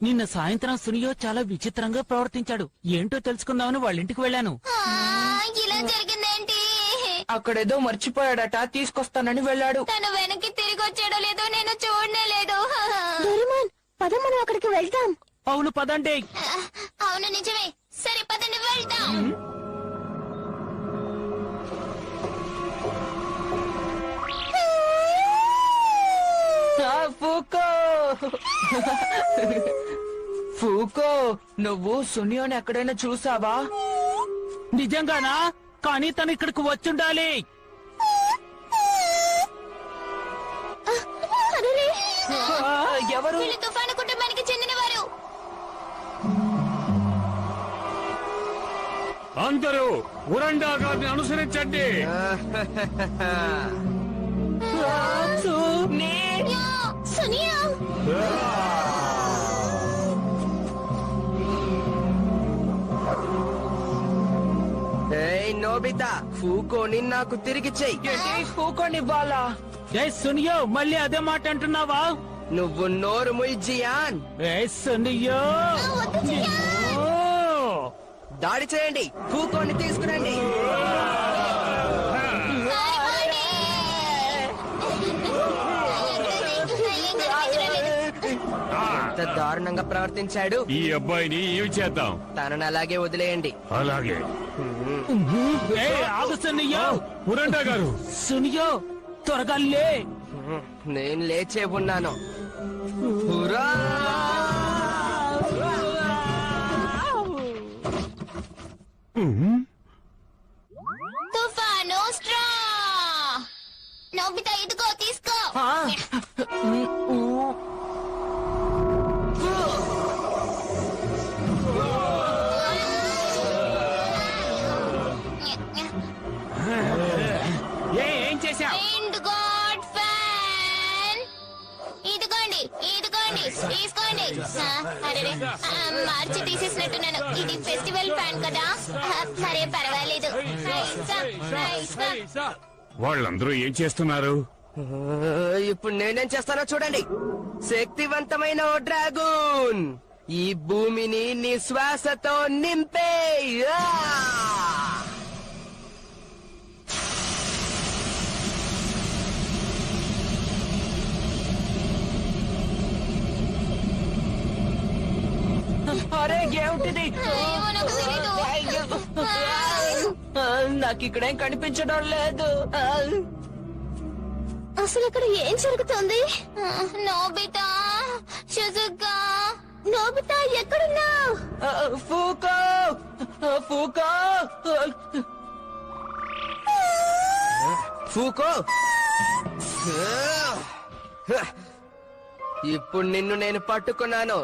S6: నిన్న సాయంత్రం సునియో చాలా విచిత్రంగా ప్రవర్తించాడు. ఏంటో తెలుసుకుందామని వాళ్ళ ఇంటికి వెళ్ళాను.
S7: ఇలా జరిగిందేంటి?
S4: అక్కడేదో మర్చిపోయాడట, తీసుకొస్తానని వెళ్ళాడు.
S7: తను వెనక్కి తిరిగి వచ్చాడో లేదో నేను చూడనే లేదు. డోరేమాన్, పద మనం అక్కడికి వెళ్తాం.
S6: అవును, పదండి.
S7: అవును, నిజమే. సరే, పదండి వెళ్తాం.
S4: ఫూకో, ఫూకో, నువ్వు సునియోని ఎక్కడైనా చూసావా?
S6: నిజంగానా? కానీ తను ఇక్కడికి వచ్చుండాలి.
S4: ఎవరు?
S7: వీళ్ళు తుఫాను కుటుంబానికి చెందినవారు.
S1: అందరూ ఉరండా గారిని అనుసరించండి.
S7: సునియో,
S9: నోబితా, ఫూకోని నాకు తిరిగి చెయ్యి.
S4: ఫూకోనివ్వాలా?
S6: ఏ సునియో, మళ్ళీ అదే మాట అంటున్నావా?
S9: నువ్వు నోరు ముయ్ జియాన్.
S6: ఏ సునియో,
S9: దాడి చేయండి, ఫూకోని తీసుకురండి. ఎంత దారుణంగా ప్రవర్తించాడు.
S1: ఈ అబ్బాయిని ఏమి చేద్దాం?
S9: తనను అలాగే వదిలేయండి.
S1: అలాగే.
S6: ఆగు సునియో.
S1: ఉరండా గారు,
S6: సునియో, త్వరగా లే.
S9: నేను లేచే ఉన్నాను. హురా!
S7: తుఫాను స్ట్రా. నోబితా, ఇదిగో తీసుకో.
S6: ఏం చేశావు?
S7: End God fan. ఇదిగోండి, ఇదిగోండి, తీసుకోండి. అరే, మార్చి తీసేసినట్టున్నాను. ఇది ఫెస్టివల్ ఫ్యాన్ కదా. సరే, పర్వాలేదు.
S1: వాళ్ళందరూ ఏం చేస్తున్నారు?
S9: ఇప్పుడు నేనేం చేస్తానో చూడండి. శక్తివంతమైన ఓ డ్రాగూన్. ఈ భూమిని నీ శ్వాసతో నింపే
S4: అరే ఏమిటిది
S7: ఏమో నాకు తెలీదు.
S4: నాకు ఇక్కడేం కనిపించడం లేదు.
S7: అసలు ఇక్కడ ఏం జరుగుతుంది? నోబితా, షిజుకా, నోబితా ఎక్కడున్నావు?
S4: ఫూకో ఫూకో
S9: ఫూకో ఇప్పుడు నిన్ను నేను పట్టుకున్నాను.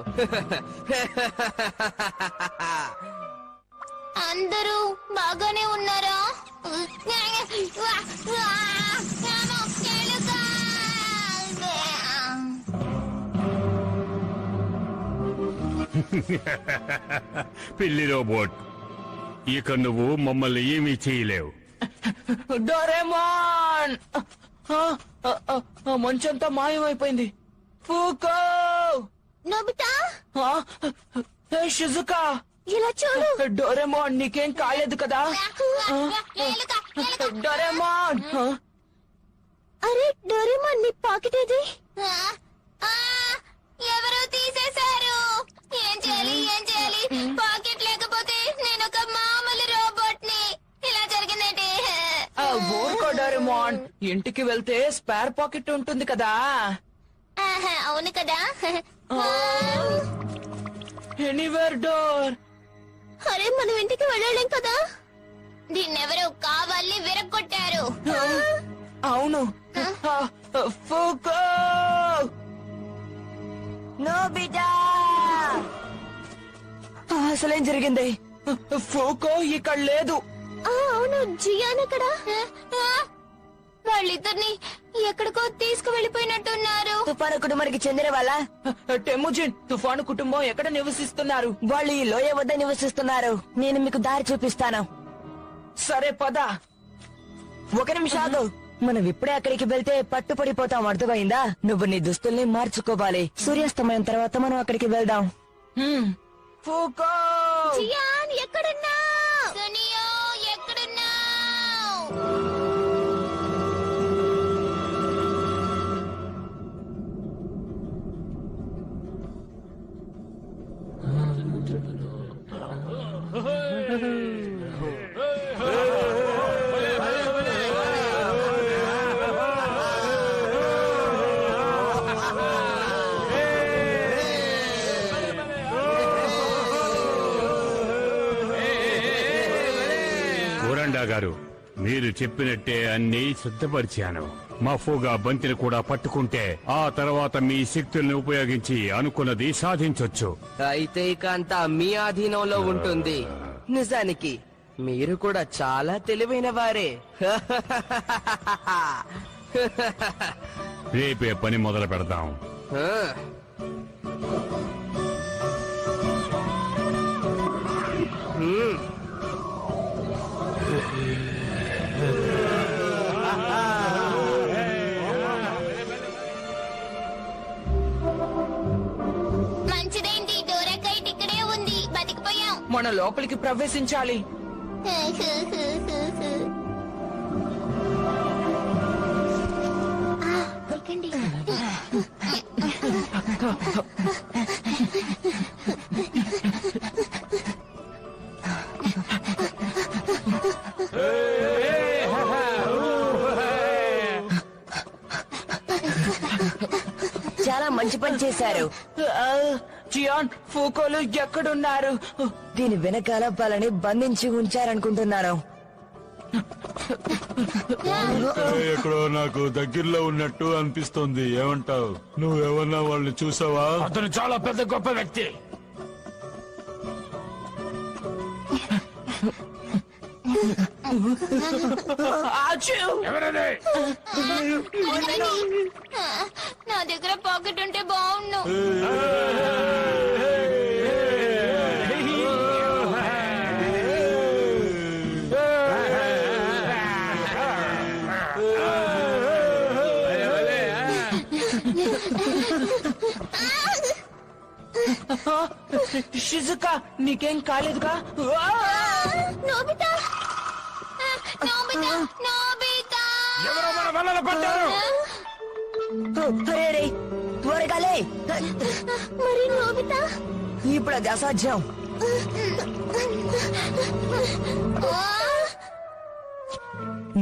S7: అందరూ బాగానే ఉన్నారా?
S1: పిల్లి రోబోట్, ఇక నువ్వు మమ్మల్ని ఏమీ చేయలేవు.
S4: డోరేమాన్! మంచంతా మాయమైపోయింది. ఫూకో!
S7: నోబితా,
S4: షిజుకా,
S7: ఇలా చూడు.
S4: డోరేమాన్ నీకేం కాలేదు కదా? డోరేమాన్!
S7: అరే డోరేమాన్, నీ పాకెట్ ఏది? ఎవరో తీసేశారు. ఏం చేయాలి ఏం చేయాలి? పాకెట్ లేకపోతే నేను ఒక మామూలు రోబోట్ ని. ఇలా జరిగిందంటే
S4: ఊరుకో డోరేమాన్, ఇంటికి వెళ్తే స్పేర్ పాకెట్ ఉంటుంది కదా.
S7: అవును కదా.
S4: Anywhere door.
S7: అరే మనం ఇంటికి వెళ్ళలేం కదా. దీన్నెవరో కావాలని విరగొట్టారు.
S4: అవును. ఫూకో!
S8: నోబితా!
S4: అసలేం జరిగింది? ఫూకో ఇక్కడ లేదు.
S7: అవును, జియాన్ ఎక్కడ? వాళ్ళిద్దరిని ఎక్కడికో తీసుకువెళ్ళిపోయినట్టున్నారు.
S8: తుఫాను కుటుంబానికి చెందిన వాళ్ళ
S4: టెముజిన్, తుఫాను కుటుంబం ఎక్కడ నివసిస్తున్నారు?
S8: వాళ్ళు ఈ లోయ వద్ద నివసిస్తున్నారు. నేను మీకు దారి చూపిస్తాను.
S4: సరే పద.
S8: ఒక నిమిషాలు, మనం ఇప్పుడే అక్కడికి వెళ్తే పట్టుపడిపోతాం. అర్థమైందా? నువ్వు నీ దుస్తుల్ని మార్చుకోవాలి. సూర్యాస్తమయం తర్వాత మనం అక్కడికి వెళ్దాం.
S4: ఫూకో!
S7: జియాన్ ఎక్కడున్నావు? సునియో ఎక్కడున్నావు?
S1: ఉరండా గారు, మీరు చెప్పినట్టే అన్ని సిద్ధపరిచాను. మఫూగా బంతిని కూడా పట్టుకుంటే ఆ తర్వాత మీ శక్తుల్ని ఉపయోగించి అనుకున్నది సాధించొచ్చు.
S9: అయితే ఇక అంతా మీ ఆధీనంలో ఉంటుంది. నిజానికి మీరు కూడా చాలా తెలివైన వారే.
S1: రేపే పని మొదలు పెడదాం.
S7: మంచిదేంటి, డోరకైట్ ఇక్కడే ఉంది. బతికిపోయాం.
S4: మన లోపలికి ప్రవేశించాలి.
S7: ఎక్కండి.
S8: చాలా మంచి పని చేశారు.
S4: జియాన్, ఫూకోలు ఎక్కడున్నారు?
S8: దీని వెనకాల వాళ్ళని బంధించి ఉంచారనుకుంటున్నాను.
S11: ఎక్కడో నాకు దగ్గరలో ఉన్నట్టు అనిపిస్తుంది. ఏమంటావు? నువ్వేమన్నా వాళ్ళని చూసావా?
S1: అతను చాలా పెద్ద గొప్ప వ్యక్తి. ఎవరది?
S7: నా దగ్గర పాకెట్ ఉంటే బాగుండు.
S4: షిజుకా నీకేం కాలేదుగా?
S7: నోబితా నోబితా నోబితా
S1: ఎవరో మన వలలో పడ్డారు.
S8: అరే త్వరగా లే.
S7: మరి నోబితా
S8: ఇప్పుడు అది అసాధ్యం.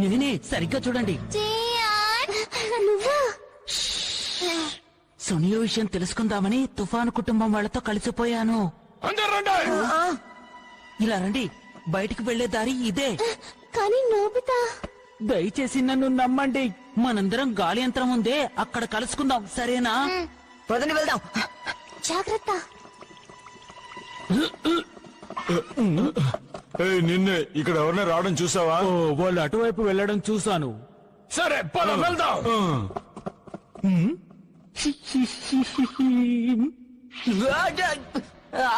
S6: నేనే సరిగ్గా చూడండి.
S7: జియాన్ నువ్వా?
S6: సునియో విషయం తెలుసుకుందామని తుఫాను కుటుంబం వాళ్ళతో కలిసిపోయాను.
S1: అందరూ రండి.
S6: ఇలా రండి, బయటికి వెళ్లే దారి ఇదే.
S7: కానీ నోబితా
S6: దయచేసి నన్ను నమ్మండి. మనందరం గాలి యంత్రం ఉందే, అక్కడ కలుసుకుందాం, సరేనా?
S8: పదండి వెళ్దాం.
S7: జాగ్రత్త.
S11: నిన్నే ఇక్కడ ఎవరిని రావడం చూసావా?
S6: ఓ, వాళ్ళు అటువైపు వెళ్ళడం చూశాను.
S1: సరే పద వెళ్దాం.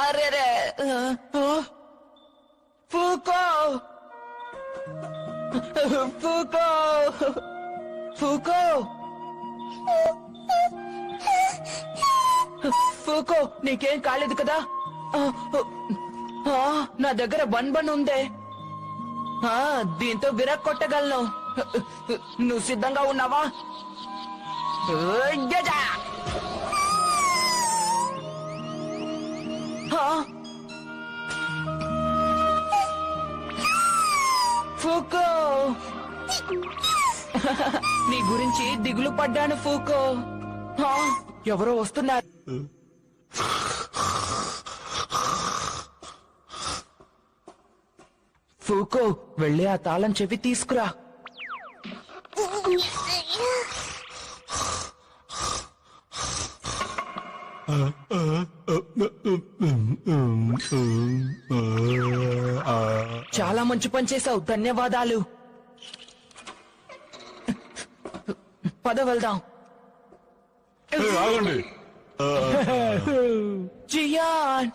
S4: అరే ఫూకో ఫూకో ఫూకో ఫూకో నీకేం కాలేదు కదా? నా దగ్గర బన్ ఉందే. దీంతో విరక్ కొట్టగలను. నువ్వు సిద్ధంగా ఉన్నావా? గజా! ఫూకో నీ గురించి దిగులు పడ్డాను ఫూకో. ఎవరో వస్తున్నారు. ఫూకో వెళ్ళి ఆ తాళం చెవి తీసుకురా. చాలా మంచి పని చేశావు, ధన్యవాదాలు. పద వెళ్దాం.
S11: ఆగండి.
S4: జియాన్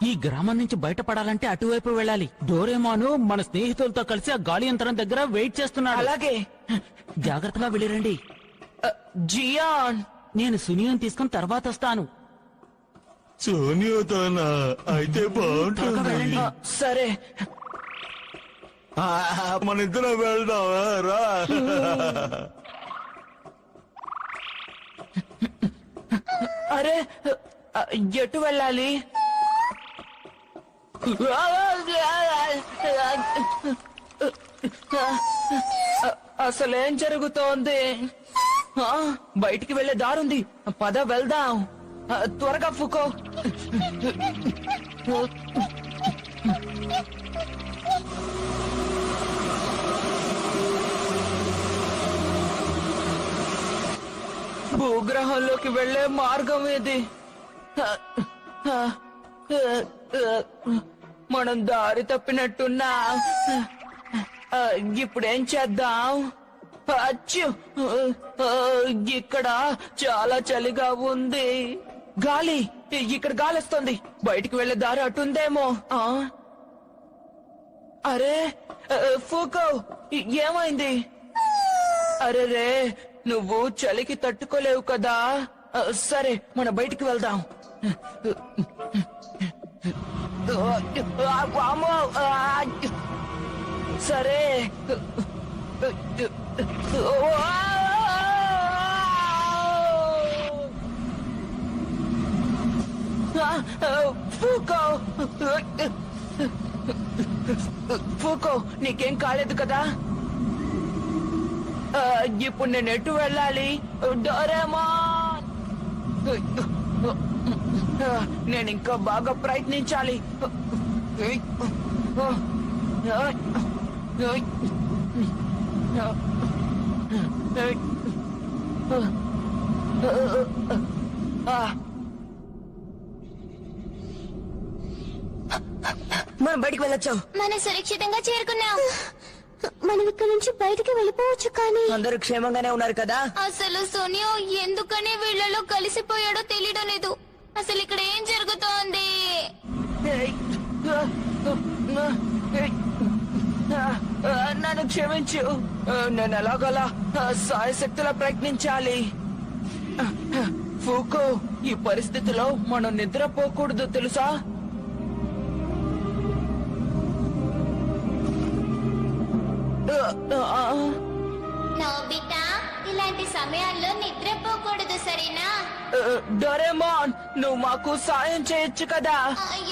S6: ఈ గ్రామం నుంచి బయటపడాలంటే అటువైపు వెళ్ళాలి. డోరేమాను మన స్నేహితులతో కలిసి ఆ గాలి యంత్రం దగ్గర వెయిట్ చేస్తున్నాడు.
S4: అలాగే
S6: జాగ్రత్తగా వెళ్ళిరండి.
S4: జియాన్
S6: నేను సునియోని తీసుకుని తర్వాత వస్తాను.
S11: సోనియోతోనా? అయితే
S6: త్వరగా వెళ్ళండి.
S11: బాగుంటుంది.
S4: సరే
S11: మన ఇద్దరం వెళ్దాం రా.
S4: అరే ఎటు వెళ్ళాలి? అసలేం జరుగుతోంది? బయటికి వెళ్లే దారుంది, పద వెళ్దాం. త్వరగా ఫుకో. భూగ్రహంలోకి వెళ్లే మార్గం ఇది. మనం దారి తప్పినట్టున్నా. ఇప్పుడేం చేద్దాం? అచ్చు, ఇక్కడ చాలా చలిగా ఉంది. గాలి, ఇక్కడ గాలి వస్తుంది. బయటికి వెళ్లే దారి అటుందేమో. అరే ఫూకో, ఏమైంది? అరే రే, నువ్వు చలికి తట్టుకోలేవు కదా. సరే మన బయటికి వెళ్దాం. సరే ఫూకో, నీకేం కాలేదు కదా? ఇప్పుడు నేను ఎటు వెళ్ళాలి? డోరేమాన్, నేను ఇంకా బాగా ప్రయత్నించాలి.
S8: మనం బయటికి వెళ్ళొచ్చాం.
S7: మనం సురక్షితంగా చేరుకున్నాం. మనం ఇక్కడ నుంచి బయటికి వెళ్ళిపోవచ్చు. కానీ
S8: అందరూ క్షేమంగానే ఉన్నారు కదా?
S7: అసలు సోనియా ఎందుకని వీళ్ళలో కలిసిపోయాడో తెలియడం లేదు. అసలు ఇక్కడ ఏం జరుగుతోంది?
S4: నన్ను క్షమించు. నేను ఎలాగోలా సాయశక్తిలా ప్రయత్నించాలి. ఫూకో, ఈ పరిస్థితిలో మనం నిద్రపోకూడదు తెలుసా?
S7: నోబితా, ఇలాంటి సమయాల్లో నిద్రపోకూడదు సరేనా?
S4: డోరేమోన్, నువ్వు మాకు సాయం చేయొచ్చు కదా?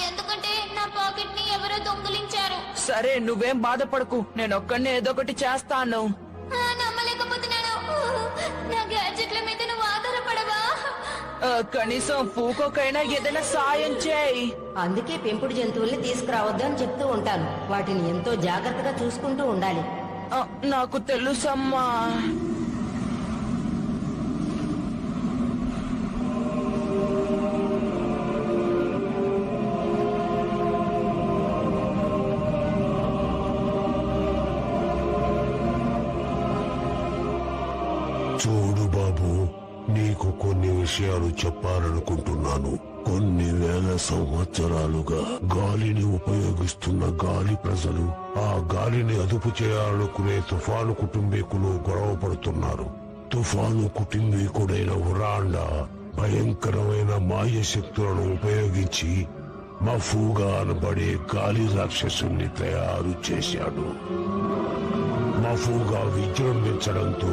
S7: ఎందుకంటే నా పాకెట్ ని ఎవరో దొంగిలించారు.
S4: సరే, నువ్వేం బాధపడకు, నేను ఒక్కడిని ఏదో ఒకటి చేస్తాను.
S7: నమ్మలేకపోతున్నాను. నా గ్యాడ్జెట్ల మీద నువ్వు ఆధారపడవా?
S4: కనీసం ఫూకోకైనా ఏదైనా సాయం చేయి.
S12: అందుకే పెంపుడు జంతువుల్ని తీసుకురావద్దు అని చెప్తూ ఉంటాను. వాటిని ఎంతో జాగ్రత్తగా చూసుకుంటూ ఉండాలి.
S4: నాకు తెలుసమ్మా.
S13: చూడు బాబు, నీకు కొన్ని విషయాలు చెప్పాలనుకుంటున్నాను. కొన్ని వేల సంవత్సరాలుగా గాలిని ఉపయోగిస్తున్న గాలి ప్రజలు ఆ గాలిని అదుపు చేయాలనుకునే తుఫాను కుటుంబీకులు గొడవ పడుతున్నారు. తుఫాను కుటుంబీకుడైన ఉరాండా భయంకరమైన మాయ శక్తులను ఉపయోగించి మఫూగా అనబడే గాలి రాక్షసుని తయారు చేశాడు. మఫూగా విజృంభించడంతో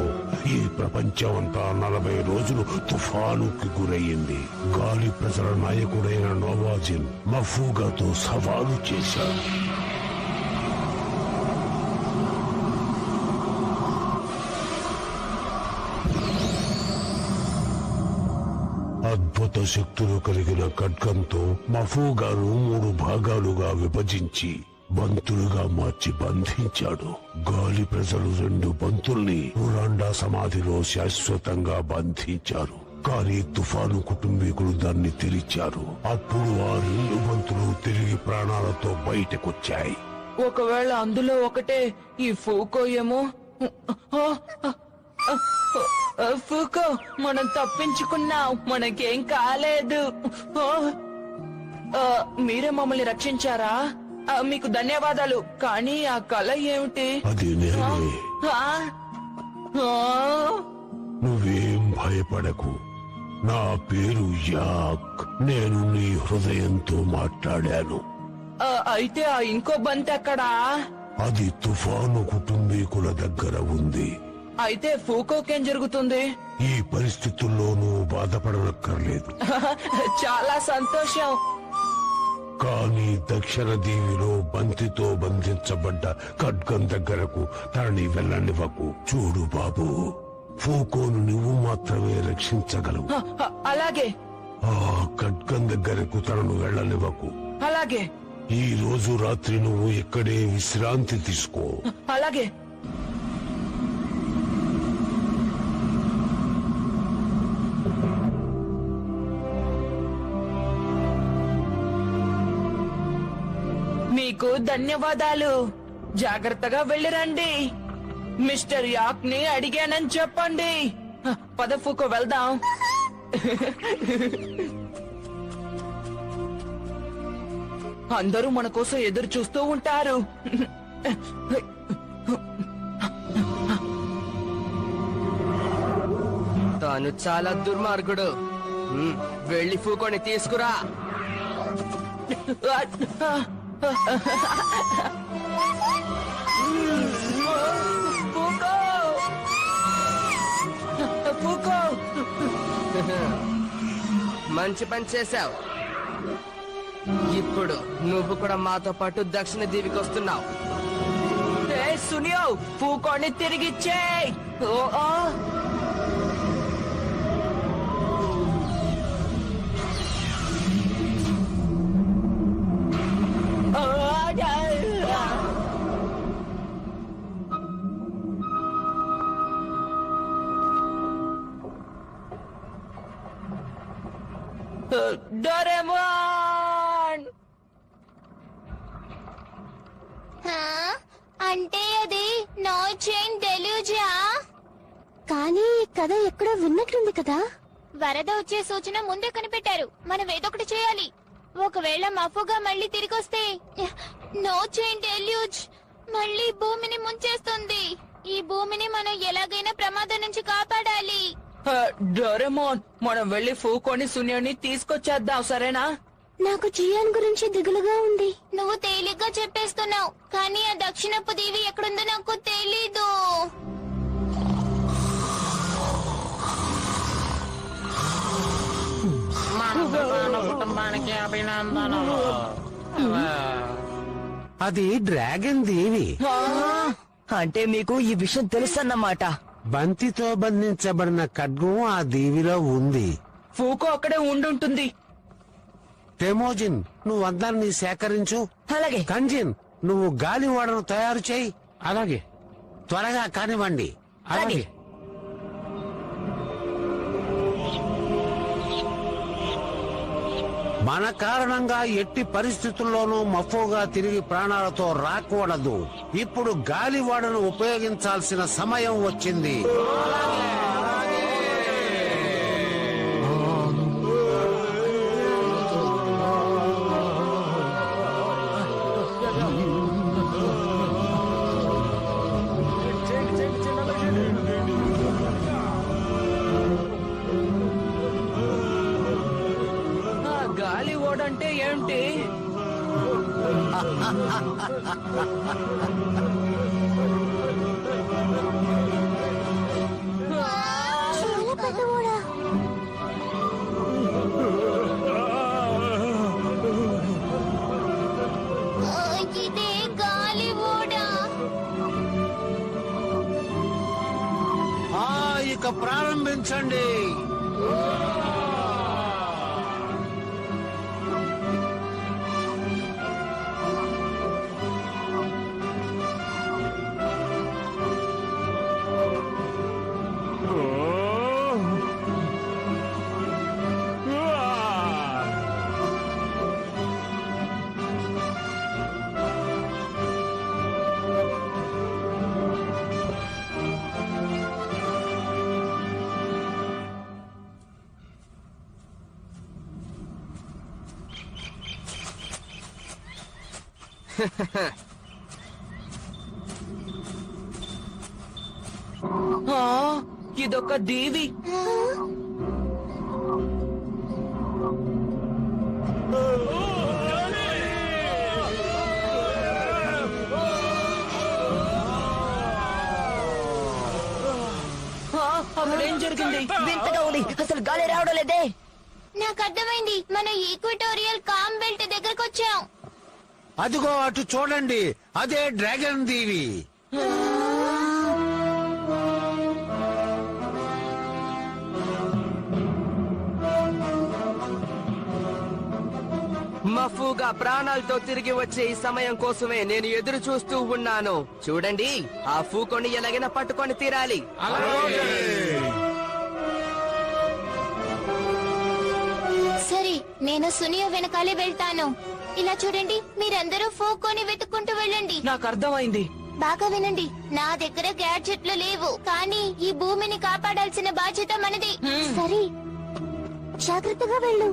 S13: ఈ ప్రపంచమంతా 40 రోజులు తుఫానుకి గురయ్యింది. గాలి ప్రజల నాయకుడైన నోవాజిన్ మఫూగాతో సవాలు చేశాడు. అద్భుత శక్తులు కలిగిన ఖడ్గంతో మఫూగాను 3 భాగాలుగా విభజించి బంతులుగా మార్చి బంధించాడు. గాలి ప్రజలు 2 బంతుల్ని ఉరాండా సమాధిలో శాశ్వతంగా బంధించారు. కానీ తుఫాను కుటుంబీకులు దాన్ని తెరిచారు. అప్పుడు ఆ 2 బంతులు తిరిగి ప్రాణాలతో బయటకొచ్చాయి.
S4: ఒకవేళ అందులో ఒకటే ఈ ఫూకో ఏమో. ఫూకో, మనం తప్పించుకున్నాం, మనకేం కాలేదు. మీరే మమ్మల్ని రక్షించారా? మీకు ధన్యవాదాలు. కానీ ఆ కళ ఏమిటి?
S13: అది నేనే. నువ్వేం భయపడకు, నా పేరు యాక్. నేను నీ హృదయంతో మాట్లాడాను.
S4: అయితే ఆ ఇంకో బంతి ఎక్కడా?
S13: అది తుఫాను కుటుంబీకుల దగ్గర ఉంది.
S4: అయితే ఫూకోకేం జరుగుతుంది?
S13: ఈ పరిస్థితుల్లో నువ్వు బాధపడనక్కర్లేదు.
S4: చాలా సంతోషం.
S13: కానీ దక్షిణ దీవిలో బంతితో బంధించబడ్డ ఖడ్గం దగ్గరకు తనని వెళ్ళనివ్వకు. చూడు బాబు, ఫూకోను నువ్వు మాత్రమే రక్షించగలవు.
S4: అలాగే.
S13: ఆ ఖడ్గం దగ్గరకు తనను వెళ్ళనివ్వకు.
S4: అలాగే.
S13: ఈ రోజు రాత్రి నువ్వు ఇక్కడే విశ్రాంతి తీసుకో.
S4: అలాగే. మీకు ధన్యవాదాలు. జాగ్రత్తగా వెళ్ళిరండి. మిస్టర్ యాక్ ని అడిగానని చెప్పండి. పద ఫూకో, వెళ్దాం. అందరూ మన కోసం ఎదురు చూస్తూ ఉంటారు.
S9: తాను చాలా దుర్మార్గుడు. వెళ్ళి ఫూకోని తీసుకురా. మంచి పని చేశావు. ఇప్పుడు నువ్వు కూడా మాతో పాటు దక్షిణ దీవికి వస్తున్నావు.
S4: సునియో, ఫూకోని తిరిగిచ్చేయ్. డోరేమోన్!
S7: అంటే అది నో చైన్ డెల్యూజా? కానీ ఈ కథ ఎక్కడో విన్నట్లుంది కదా. వరద వచ్చే సూచన ముందే కనిపెట్టారు. మనం ఏదొకటి చేయాలి. ఒకవేళ మఫుగా మళ్ళీ తిరిగొస్తే నో చైన్ డెల్యూజ్ మళ్ళీ భూమిని ముంచేస్తుంది. ఈ భూమిని మనం ఎలాగైనా ప్రమాదం నుంచి కాపాడాలి.
S4: డోరేమోన్, మనం వెళ్లి ఫూకోని సునియోని తీసుకొచ్చేద్దాం, సరేనా?
S7: నాకు జియాన్ గురించి దిగులుగా ఉంది. నువ్వు తేలిగ్గా చెప్పేస్తున్నావు, కానీ ఆ దక్షిణపు దేవి ఎక్కడుందో నాకు తెలీదు.
S10: కుటుంబానికి అభినందనలు.
S14: అది డ్రాగన్ దేవి.
S8: అంటే మీకు ఈ విషయం తెలుసన్నమాట.
S14: బంతితో బంధించబడిన ఖడ్గం ఆ దేవిలో ఉంది.
S4: ఫూకో అక్కడే ఉండుంటుంది.
S14: టెమోజిన్, నువ్వు అందరినీ సేకరించు.
S8: అలాగే.
S14: కంజిన్, నువ్వు గాలి ఓడను తయారు చేయి.
S1: అలాగే.
S14: త్వరగా కానివ్వండి.
S8: అలాగే.
S14: మన కారణంగా ఎట్టి పరిస్థితుల్లోనూ మఫోగా తిరిగి ప్రాణాలతో రాకూడదు. ఇప్పుడు గాలి ఓడను ఉపయోగించాల్సిన సమయం వచ్చింది.
S4: గాలి ఓడంటే ఏంటి?
S7: చాలా పెద్ద ఓడ. ఇదే గాలి ఓడ.
S14: ఇక ప్రారంభించండి.
S4: ఇదొక దేవి. అక్కడేం జరిగింది?
S8: వింతగా ఉంది, అసలు గాలి రావడం లేదే.
S7: నాకు అర్థమైంది, మనం ఈక్వటోరియల్ కామ్ బెల్ట్ దగ్గరకు వచ్చాం.
S14: అదిగో అటు చూడండి, అదే డ్రాగన్ దేవి.
S9: మఫూగా ప్రాణాలతో తిరిగి వచ్చే ఈ సమయం కోసమే నేను ఎదురు చూస్తూ ఉన్నాను. చూడండి, ఆ ఫూకోని ఎలాగైనా పట్టుకొని తీరాలి.
S7: సరే, నేను సునియో వెనకాలే వెళ్తాను. ఇలా చూడండి, మీరందరూ ఫోకోని వెతుక్కుంటూ వెళ్ళండి.
S4: నాకు అర్థమైంది.
S7: బాగా వినండి, నా దగ్గర గ్యాడ్జెట్లు లేవు, కానీ ఈ భూమిని కాపాడాల్సిన బాధ్యత మనది. సరే, జాగ్రత్తగా వెళ్ళు.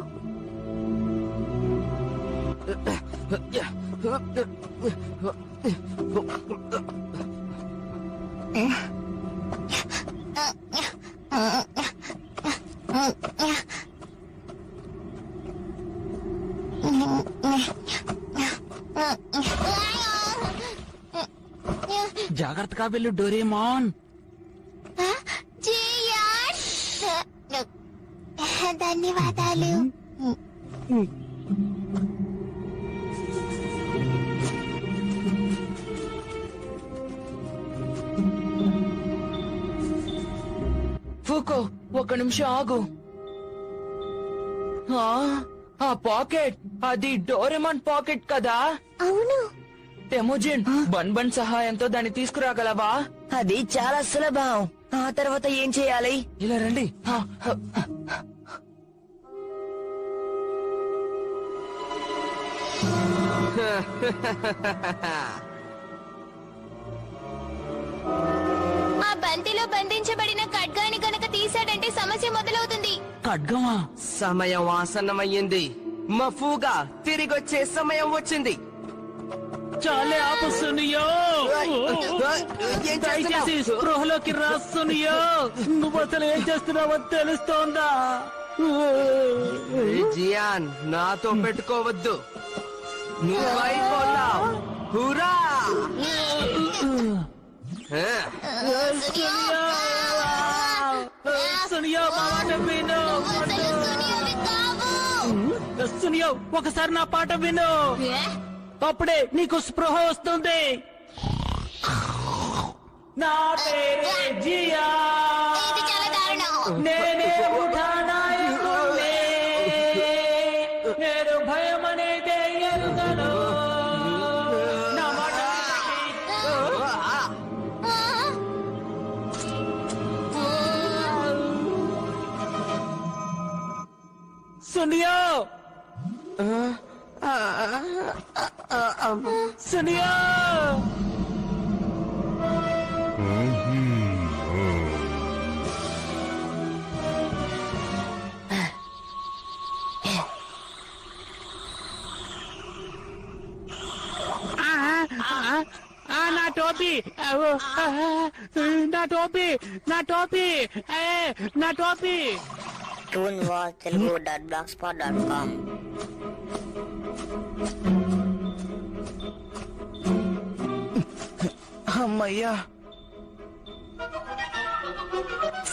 S6: జాగ్రత్తగా వెళ్ళు డోరేమాన్.
S7: ధన్యవాదాలు.
S4: ఫూకో, ఒక నిమిషం ఆగు. ఆ పాకెట్, అది డోరేమాన్ పాకెట్ కదా?
S7: అవును.
S4: టెమోజిన్, బన్ బన్ సహాయంతో దాన్ని తీసుకురాగలవా?
S8: అది చాలా సులభం. ఆ తర్వాత ఏం చేయాలి?
S4: ఇలా రండి.
S7: ఆ బంతిలో బంధించబడిన ఖడ్గాని గనక తీసాడంటే సమస్య మొదలవుతుంది.
S4: ఖడ్గమా?
S9: సమయం ఆసన్నమయ్యింది. మఫూగా తిరిగొచ్చే సమయం వచ్చింది.
S6: చాలే ఆపు సునియో. దయచేసి స్పృహలోకి రా సునియో. నువ్వు అసలు ఏం చేస్తున్నావో తెలుస్తోందా?
S9: జియాన్, నాతో పెట్టుకోవద్దు. నువ్వు అయిపోతావు. హురా!
S6: సునియో మా మాట విను. సునియో ఒకసారి నా పాట విను, అప్పుడే నీకు స్పృహ వస్తుంది. నా పేరే జియా, నేనే ముఠానాయకుడిని. నేను భయం అనేది ఎరుగను. నా మాట సునియో, సునియో. నా టోపీ, నా టోపీ, నా టోపీ, నా టోపీ.
S15: toonwalltelugu.blogspot.com
S4: అమ్మయ్యా,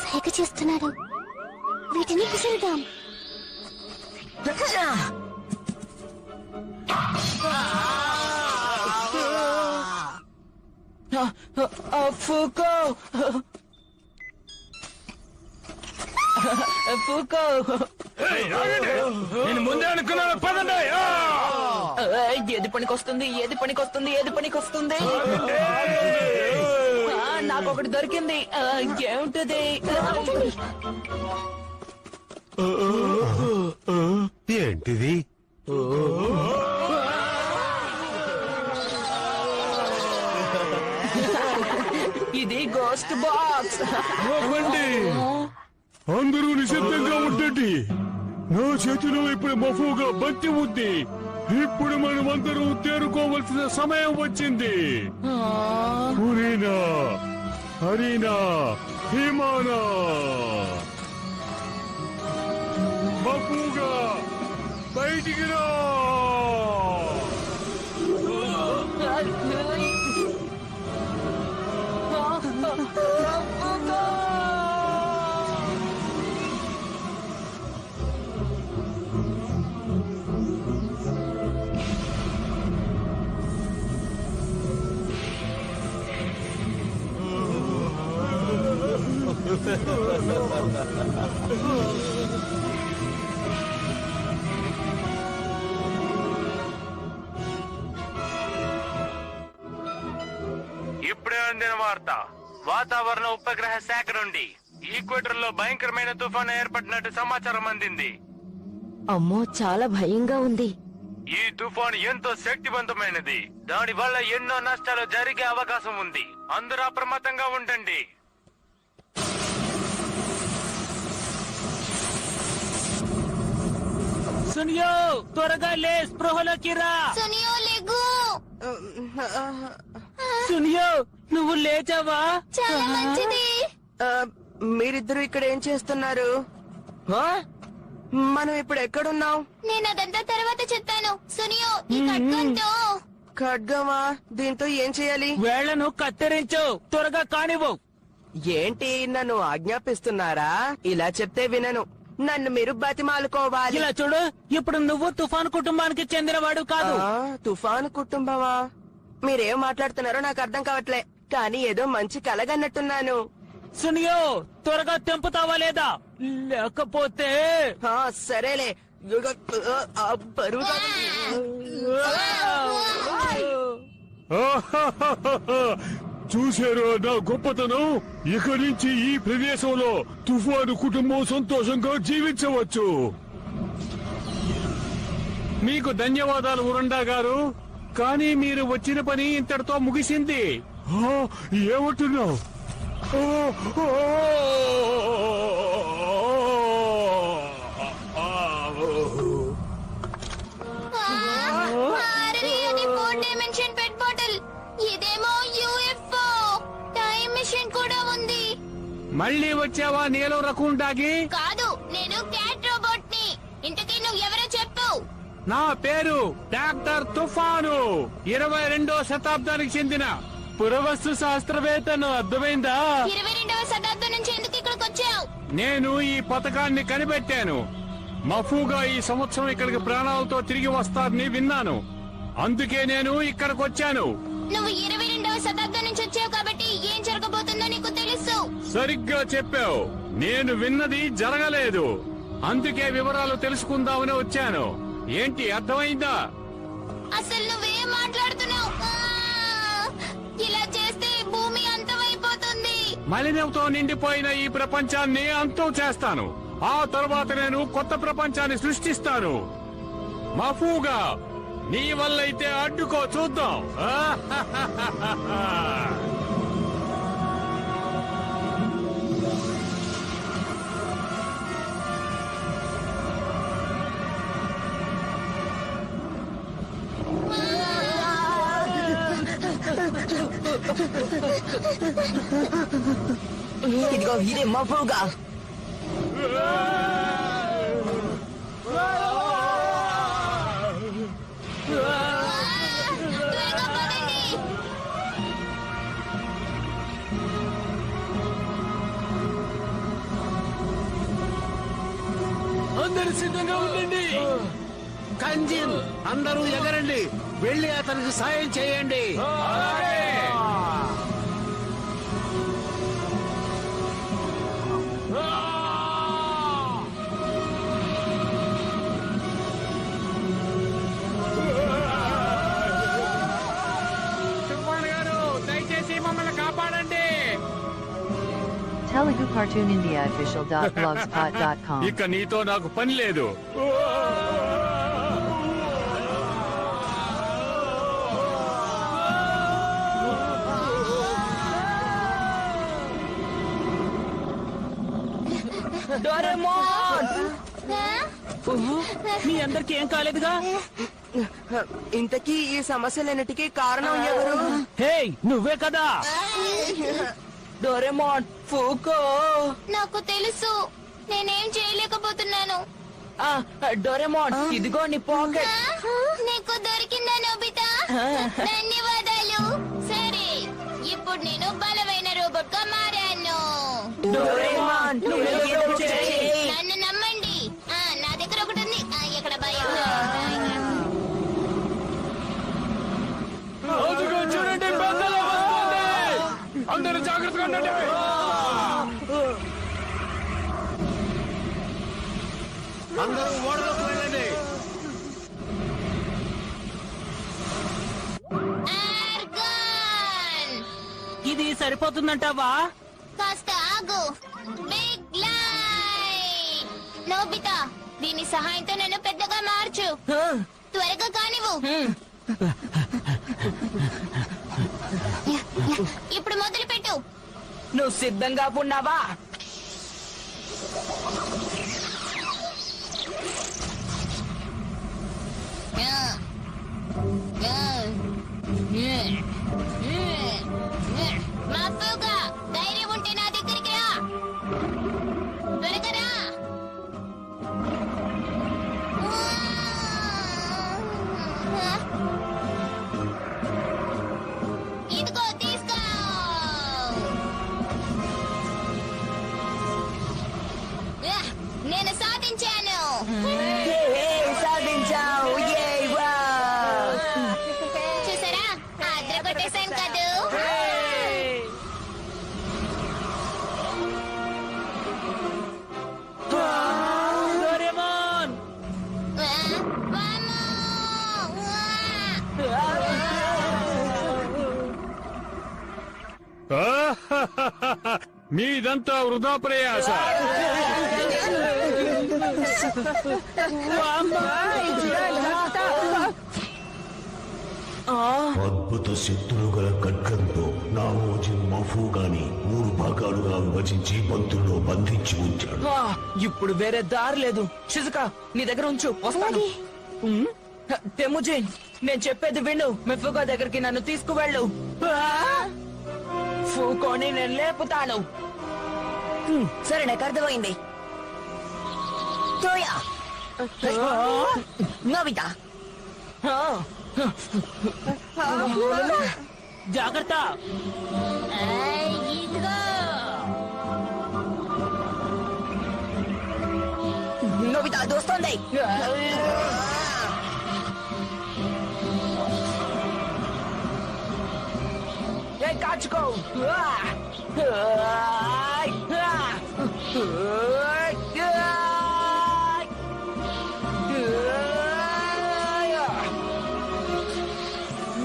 S7: సైగ చేస్తున్నాడు. వీటిని కుసలుదాం.
S4: ఫూకో, ఫూకో.
S1: నేను ముందే అనుకున్నాను. పదండి.
S4: ఏది పనికొస్తుంది, ఏది పనికొస్తుంది, ఏది పనికొస్తుంది? నాకు ఒకటి దొరికింది. ఏమిటది?
S14: ఏంటిది?
S4: ఇది గోస్ట్ బాక్స్.
S1: అందరూ నిశ్శబ్దంగా ఉండండి. నా చేతిలో ఇప్పుడు మఫుగా బంతి ఉంది. ఇప్పుడు మనమందరూ తేరుకోవలసిన సమయం వచ్చింది. హురీనా, హరీనా, హిమానా, మఫుగా బయటికి రా.
S10: ఇప్పుడే అందిన వార్త. వాతావరణ ఉపగ్రహ శాఖ నుండి ఈక్వేటర్ లో భయంకరమైన తుఫాను ఏర్పడినట్టు సమాచారం అందింది.
S8: అమ్మో, చాలా భయంగా ఉంది.
S10: ఈ తుఫాను ఎంతో శక్తివంతమైనది. దాని వల్ల ఎన్నో నష్టాలు జరిగే అవకాశం ఉంది. అందరూ అప్రమత్తంగా ఉండండి.
S6: సునియో, త్వరగా లే, స్పృహలోకి రా.
S7: సునియో లెగు.
S6: సునియో, నువ్వు లేచావా?
S7: చాలా మంచిది.
S9: మీరిద్దరు ఇక్కడ ఏం చేస్తున్నారు? మనం ఇప్పుడు ఎక్కడున్నాం?
S7: నేను అదంతా తర్వాత చెప్తాను. సునియో, ఈ ఖడ్గంతో.
S9: ఖడ్గమా? దీంతో ఏం చేయాలి?
S6: వేళ్లను కత్తిరించు, త్వరగా కానివ్వు.
S9: ఏంటి, నన్ను ఆజ్ఞాపిస్తున్నారా? ఇలా చెప్తే వినను. నన్ను మీరు బతిమాలుకోవాలి.
S6: ఇలా చూడు, ఇప్పుడు నువ్వు తుఫాన్ కుటుంబానికి చెందినవాడు కాదు.
S9: తుఫాను కుటుంబమా? మీరేం మాట్లాడుతున్నారో నాకు అర్థం కావట్లే, కానీ ఏదో మంచి కలగన్నట్టున్నాను.
S6: సునియో, త్వరగా తెంపుతావా లేదా? లేకపోతే
S9: సరేలే. బరువుగా
S1: చూశారు నా గొప్పతనం. ఇక నుంచి ఈ ప్రదేశంలో తుఫాను కుటుంబం సంతోషంగా జీవించవచ్చు. మీకు ధన్యవాదాలు ఉరండా గారు. కానీ మీరు వచ్చిన పని ఇంతటితో ముగిసింది. ఏమంటున్నావు?
S7: డైమెన్షన్ పెట్ బాటిల్. ఇదేమో యూఎఫ్
S1: మళ్ళీ వచ్చావా నీలం రకుండాగి?
S7: కాదు, నేను క్యాట్ రోబోట్ ని. ఇంతకీ నువ్వు ఎవరో చెప్పు.
S1: నా పేరు డాక్టర్ తుఫాను. 22వ శతాబ్దానికి చెందిన పురవస్తు శాస్త్రవేత్తను. అర్థమైందా?
S7: 22వ శతాబ్దం నుంచి ఎందుకు ఇక్కడికి వచ్చావు?
S1: నేను ఈ పథకాన్ని కనిపెట్టాను. మఫూగా ఈ సంవత్సరం ఇక్కడికి ప్రాణాలతో తిరిగి వస్తారని విన్నాను. అందుకే నేను ఇక్కడికి వచ్చాను.
S7: నువ్వు 22వ శతాబ్దం నుంచి వచ్చావు కాబట్టి ఏం జరగబోతుందో నీకు తెలుసు.
S1: సరిగ్గా చెప్పావు. నేను విన్నది జరగలేదు. అందుకే వివరాలు తెలుసుకుందామని వచ్చాను. ఏంటి అర్థమైందా?
S7: అసలు నువ్వేం మాట్లాడుతున్నావు? ఇలా చేస్తే భూమి అంతమైపోతుంది.
S1: మలినంతో నిండిపోయిన ఈ ప్రపంచాన్ని అంతం చేస్తాను. ఆ తరువాత నేను కొత్త ప్రపంచాన్ని సృష్టిస్తాను. మఫూగా, నీ వల్లైతే అడ్డుకో, చూద్దాం.
S8: ఇదిగో ఇదే మఫూగా.
S14: అందరూ సిద్ధంగా ఉండండి. కంజిన్, అందరూ ఎగరండి. వెళ్ళి అతనికి సాయం చేయండి.
S1: దయచేసి మమ్మల్ని కాపాడండి.
S2: Telugu Cartoon India Official.blogspot.com.
S1: ఇక నీతో నాకు పని లేదు.
S4: డోరేమోన్! మీ అందరికి ఏం కాలేదుగా?
S9: ఇంతకీ ఈ సమస్యలన్నిటికీ కారణం ఎవరు?
S4: హే, నువ్వే కదా. డోరేమోన్, ఫూకో.
S7: నాకు తెలుసు, నేనేం చేయలేకపోతున్నాను.
S4: డోరేమోన్, ఇదిగో నీ పాకెట్.
S7: నీకు దొరికిందా నోబితా? ధన్యవాదాలు. సరే, ఇప్పుడు నేను బలమైన రోబోట్ గా మారాను.
S4: డోరేమోన్,
S7: నన్ను నమ్మండి. నా దగ్గర ఒకటి ఉంది. ఇక్కడ భయం.
S1: చూడండి, పెద్దలు వస్తుంది. అందరూ జాగ్రత్తగా ఉండండి.
S14: అందరూ ఓడలోకి వెళ్ళండి.
S4: ఇది సరిపోతుందంటావా?
S7: కాస్త ఆగు. Big light. నోబితా, దీని సహాయంతో నన్ను పెద్దగా మార్చు. త్వరగా కానివ్వు. ఇప్పుడు మొదలు పెట్టు.
S4: నువ్వు సిద్ధంగా ఉన్నావా?
S7: మఫూగా, ధైర్యం ఉంటే నా దగ్గరికి రా. త్వరగా రా. ఇదిగో తీసుకో. నేను సాధించాను.
S8: సాధించావు.
S7: చూసారా, అద్ర కొట్టేశాను కదూ.
S4: డోరేమోన్!
S1: మీదంతా వృధా ప్రయాస.
S13: అద్భుత శక్తులు గల ఖడ్గంతో నామోజిన్ మఫూగాని 3 భాగాలుగా విభజించి బంతుల్లో బంధించి ఉంచాడు.
S4: ఇప్పుడు వేరే దారి లేదు. షిజుకా, నీ దగ్గర ఉంచు, వస్తాను. టెముజిన్, నేను చెప్పేది విను. మెఫుగా దగ్గరికి నన్ను తీసుకువెళ్ళు. ఫూకోని నేను లేపుతాను.
S8: సరే నాకు అర్థమైంది. తోయా నోబితా
S6: జాగ్రత్త.
S8: నోబితా దోస్తోంది.
S4: కాచుకో.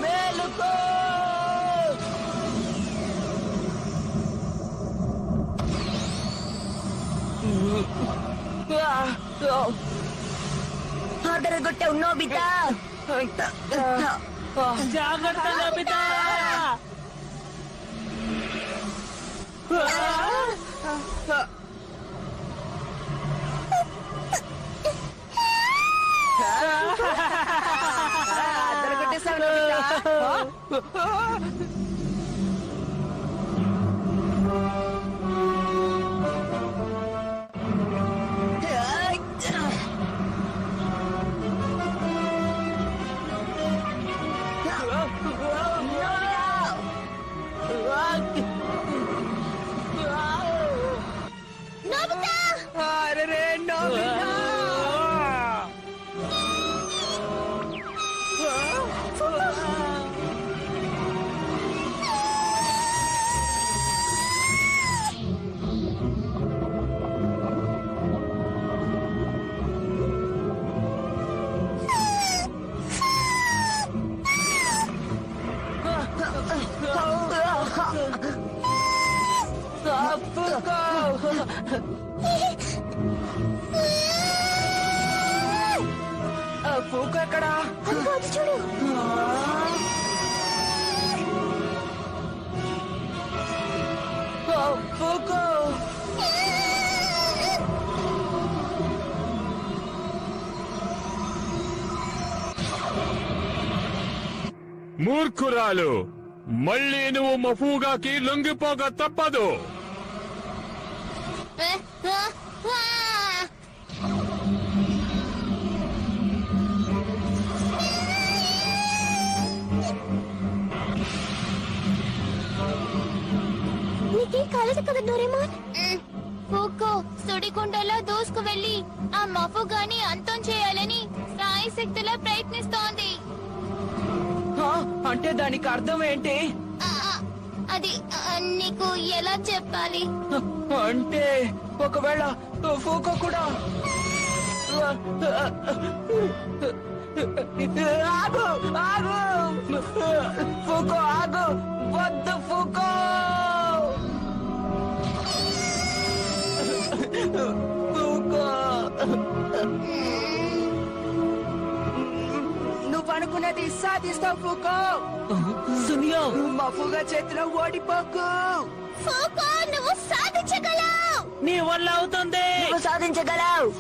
S4: మేలుకో.
S8: అదరగొట్టావు నోబితా.
S6: జాగ్రత్త నోబితా.
S4: అదరగొట్టేసావు నోబితా. అరే నోబితా. ఫూకు ఎక్కడా?
S7: చూడు.
S4: ఫూకు.
S1: మూర్ఖురాలు, మళ్ళీ నువ్వు మఫూగాకి లొంగిపోక తప్పదు.
S7: నీకేం కాలేదు కదా డోరేమోన్? ఫూకో సుడిగుండలో దూసుకు వెళ్లి ఆ మఫుగాని అంతం చేయాలని సాయశక్తిలా ప్రయత్నిస్తోంది.
S4: అంటే దానికి అర్థం ఏంటి?
S7: అది నీకు ఎలా చెప్పాలి?
S4: అంటే ఒకవేళ ఫూకో కూడా ఆగు ఆగు ఫూకో ఆగు వద్దు ఫూకో ఫూకో నువ్వు అనుకున్నది సాధిస్తావు ఫూకో.
S6: సునియో
S4: మఫుగా చేతిలో ఓడిపోకు.
S7: ఫూకో నువ్వు సాధించగలవు.
S6: నీ వల్ల అవుతుంది.
S8: నువ్వు సాధించగలవు.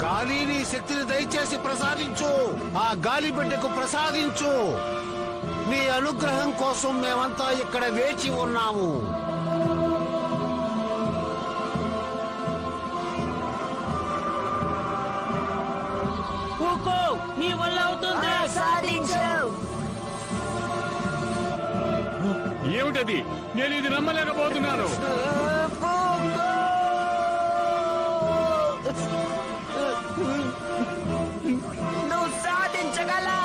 S14: గాలి నీ శక్తిని దయచేసి ప్రసాదించు. ఆ గాలి బిడ్డకు ప్రసాదించు. నీ అనుగ్రహం కోసం మేమంతా ఇక్కడ వేచి ఉన్నాము.
S6: ఫూకో నీ వల్ల అవుతుంది.
S8: సాధించు.
S1: ఏమిటది? నేను ఇది నమ్మలేకపోతున్నాను.
S4: నువ్వు సాధించగలవు.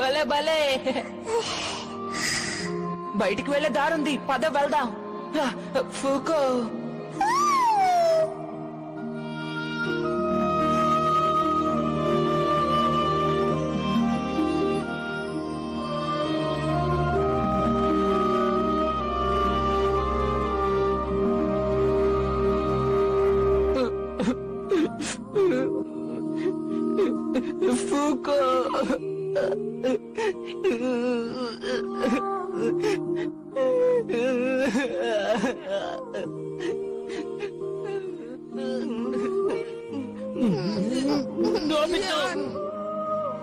S4: భలే భలే బయటికి వెళ్ళే దారుంది, పద వెళ్దాం. ఫూకో ఫూకో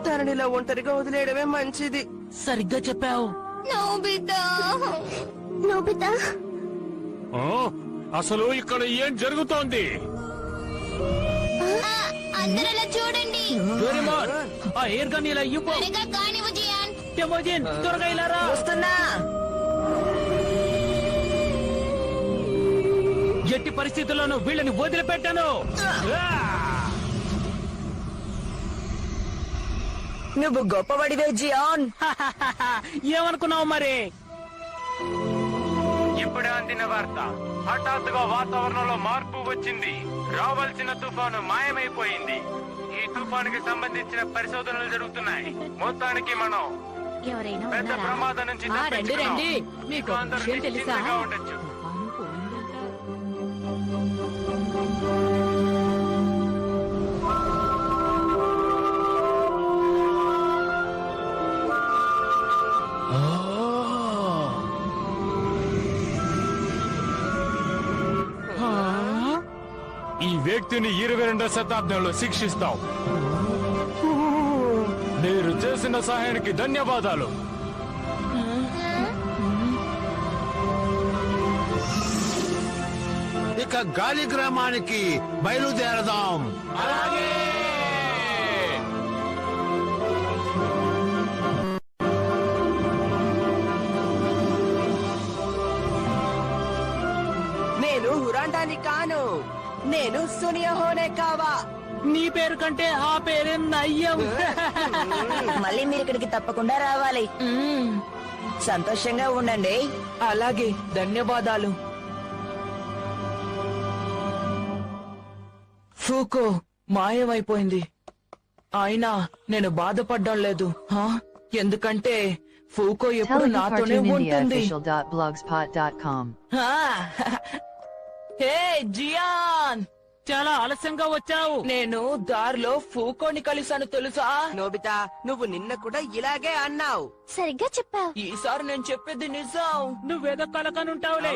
S9: తననిలా ఒంటరిగా వదిలేయడమే మంచిది.
S6: సరిగ్గా చెప్పావు.
S7: నోబితా నోబితా
S1: ఆ, అసలు ఇక్కడ ఏం జరుగుతోంది?
S7: అందరూ అలా చూడండి.
S6: డోరేమోన్, ఆ ఎయిర్ గన్ ఇలా ఇవ్వు.
S7: త్వరగా కానివ్వు జియాన్.
S6: టెమోజిన్, త్వరగా ఇలా రా.
S4: వస్తున్నా.
S6: ఎట్టి పరిస్థితుల్లోనూ వీళ్ళని వదిలిపెట్టాను.
S4: నువ్వు గొప్పవాడివే జియాన్.
S6: ఏమనుకున్నావు మరి?
S10: ఇప్పుడే అందిన వార్త. హఠాత్తుగా వాతావరణంలో మార్పు వచ్చింది. రావాల్సిన తుఫాను మాయమైపోయింది. ఈ తుఫానుకి సంబంధించిన పరిశోధనలు జరుగుతున్నాయి. మొత్తానికి మనం
S5: ఎవరైనా
S10: పెద్ద
S5: ఉన్నారా?
S10: ప్రమాదం నుంచి
S5: ఆ, రండి
S10: తప్పించుకున్నాం.
S5: రండి. మీకు
S10: ఇక అందరూ
S5: విషయం తెలుసా?
S10: నిశ్చింతగా ఉండొచ్చు.
S5: తుఫాను పోయిందంట.
S11: ఈ వ్యక్తిని 22వ శతాబ్దంలో శిక్షిస్తాం. మీరు చేసిన సహాయానికి ధన్యవాదాలు.
S14: ఇక గాలి గ్రామానికి బయలుదేరదాం.
S11: అలాగే.
S9: నేను హురాండాని కాను, నేను సునియహోనే కావా.
S6: నీ పేరు కంటే ఆ పేరే నయ్యం.
S8: మళ్ళీ మీరు ఇక్కడికి తప్పకుండా రావాలి. సంతోషంగా ఉండండి.
S4: అలాగే, ధన్యవాదాలు. ఫూకో మాయమైపోయింది. అయినా నేను బాధపడ్డం లేదు, ఎందుకంటే ఫూకో ఎప్పుడు నాతోనే ఉంటుంది.
S2: telecartoonindiaofficial.blogspot.com
S4: హా. హే జియాన్,
S6: చాలా ఆలస్యంగా వచ్చావు.
S4: నేను దారిలో ఫూకోని కలిసాను తెలుసా?
S9: నోబితా, నువ్వు నిన్న కూడా ఇలాగే అన్నావు.
S7: సరిగ్గా చెప్పావు.
S4: ఈసారి నేను చెప్పేది నిజం.
S6: నువ్వేదో కలకనుంటావులే.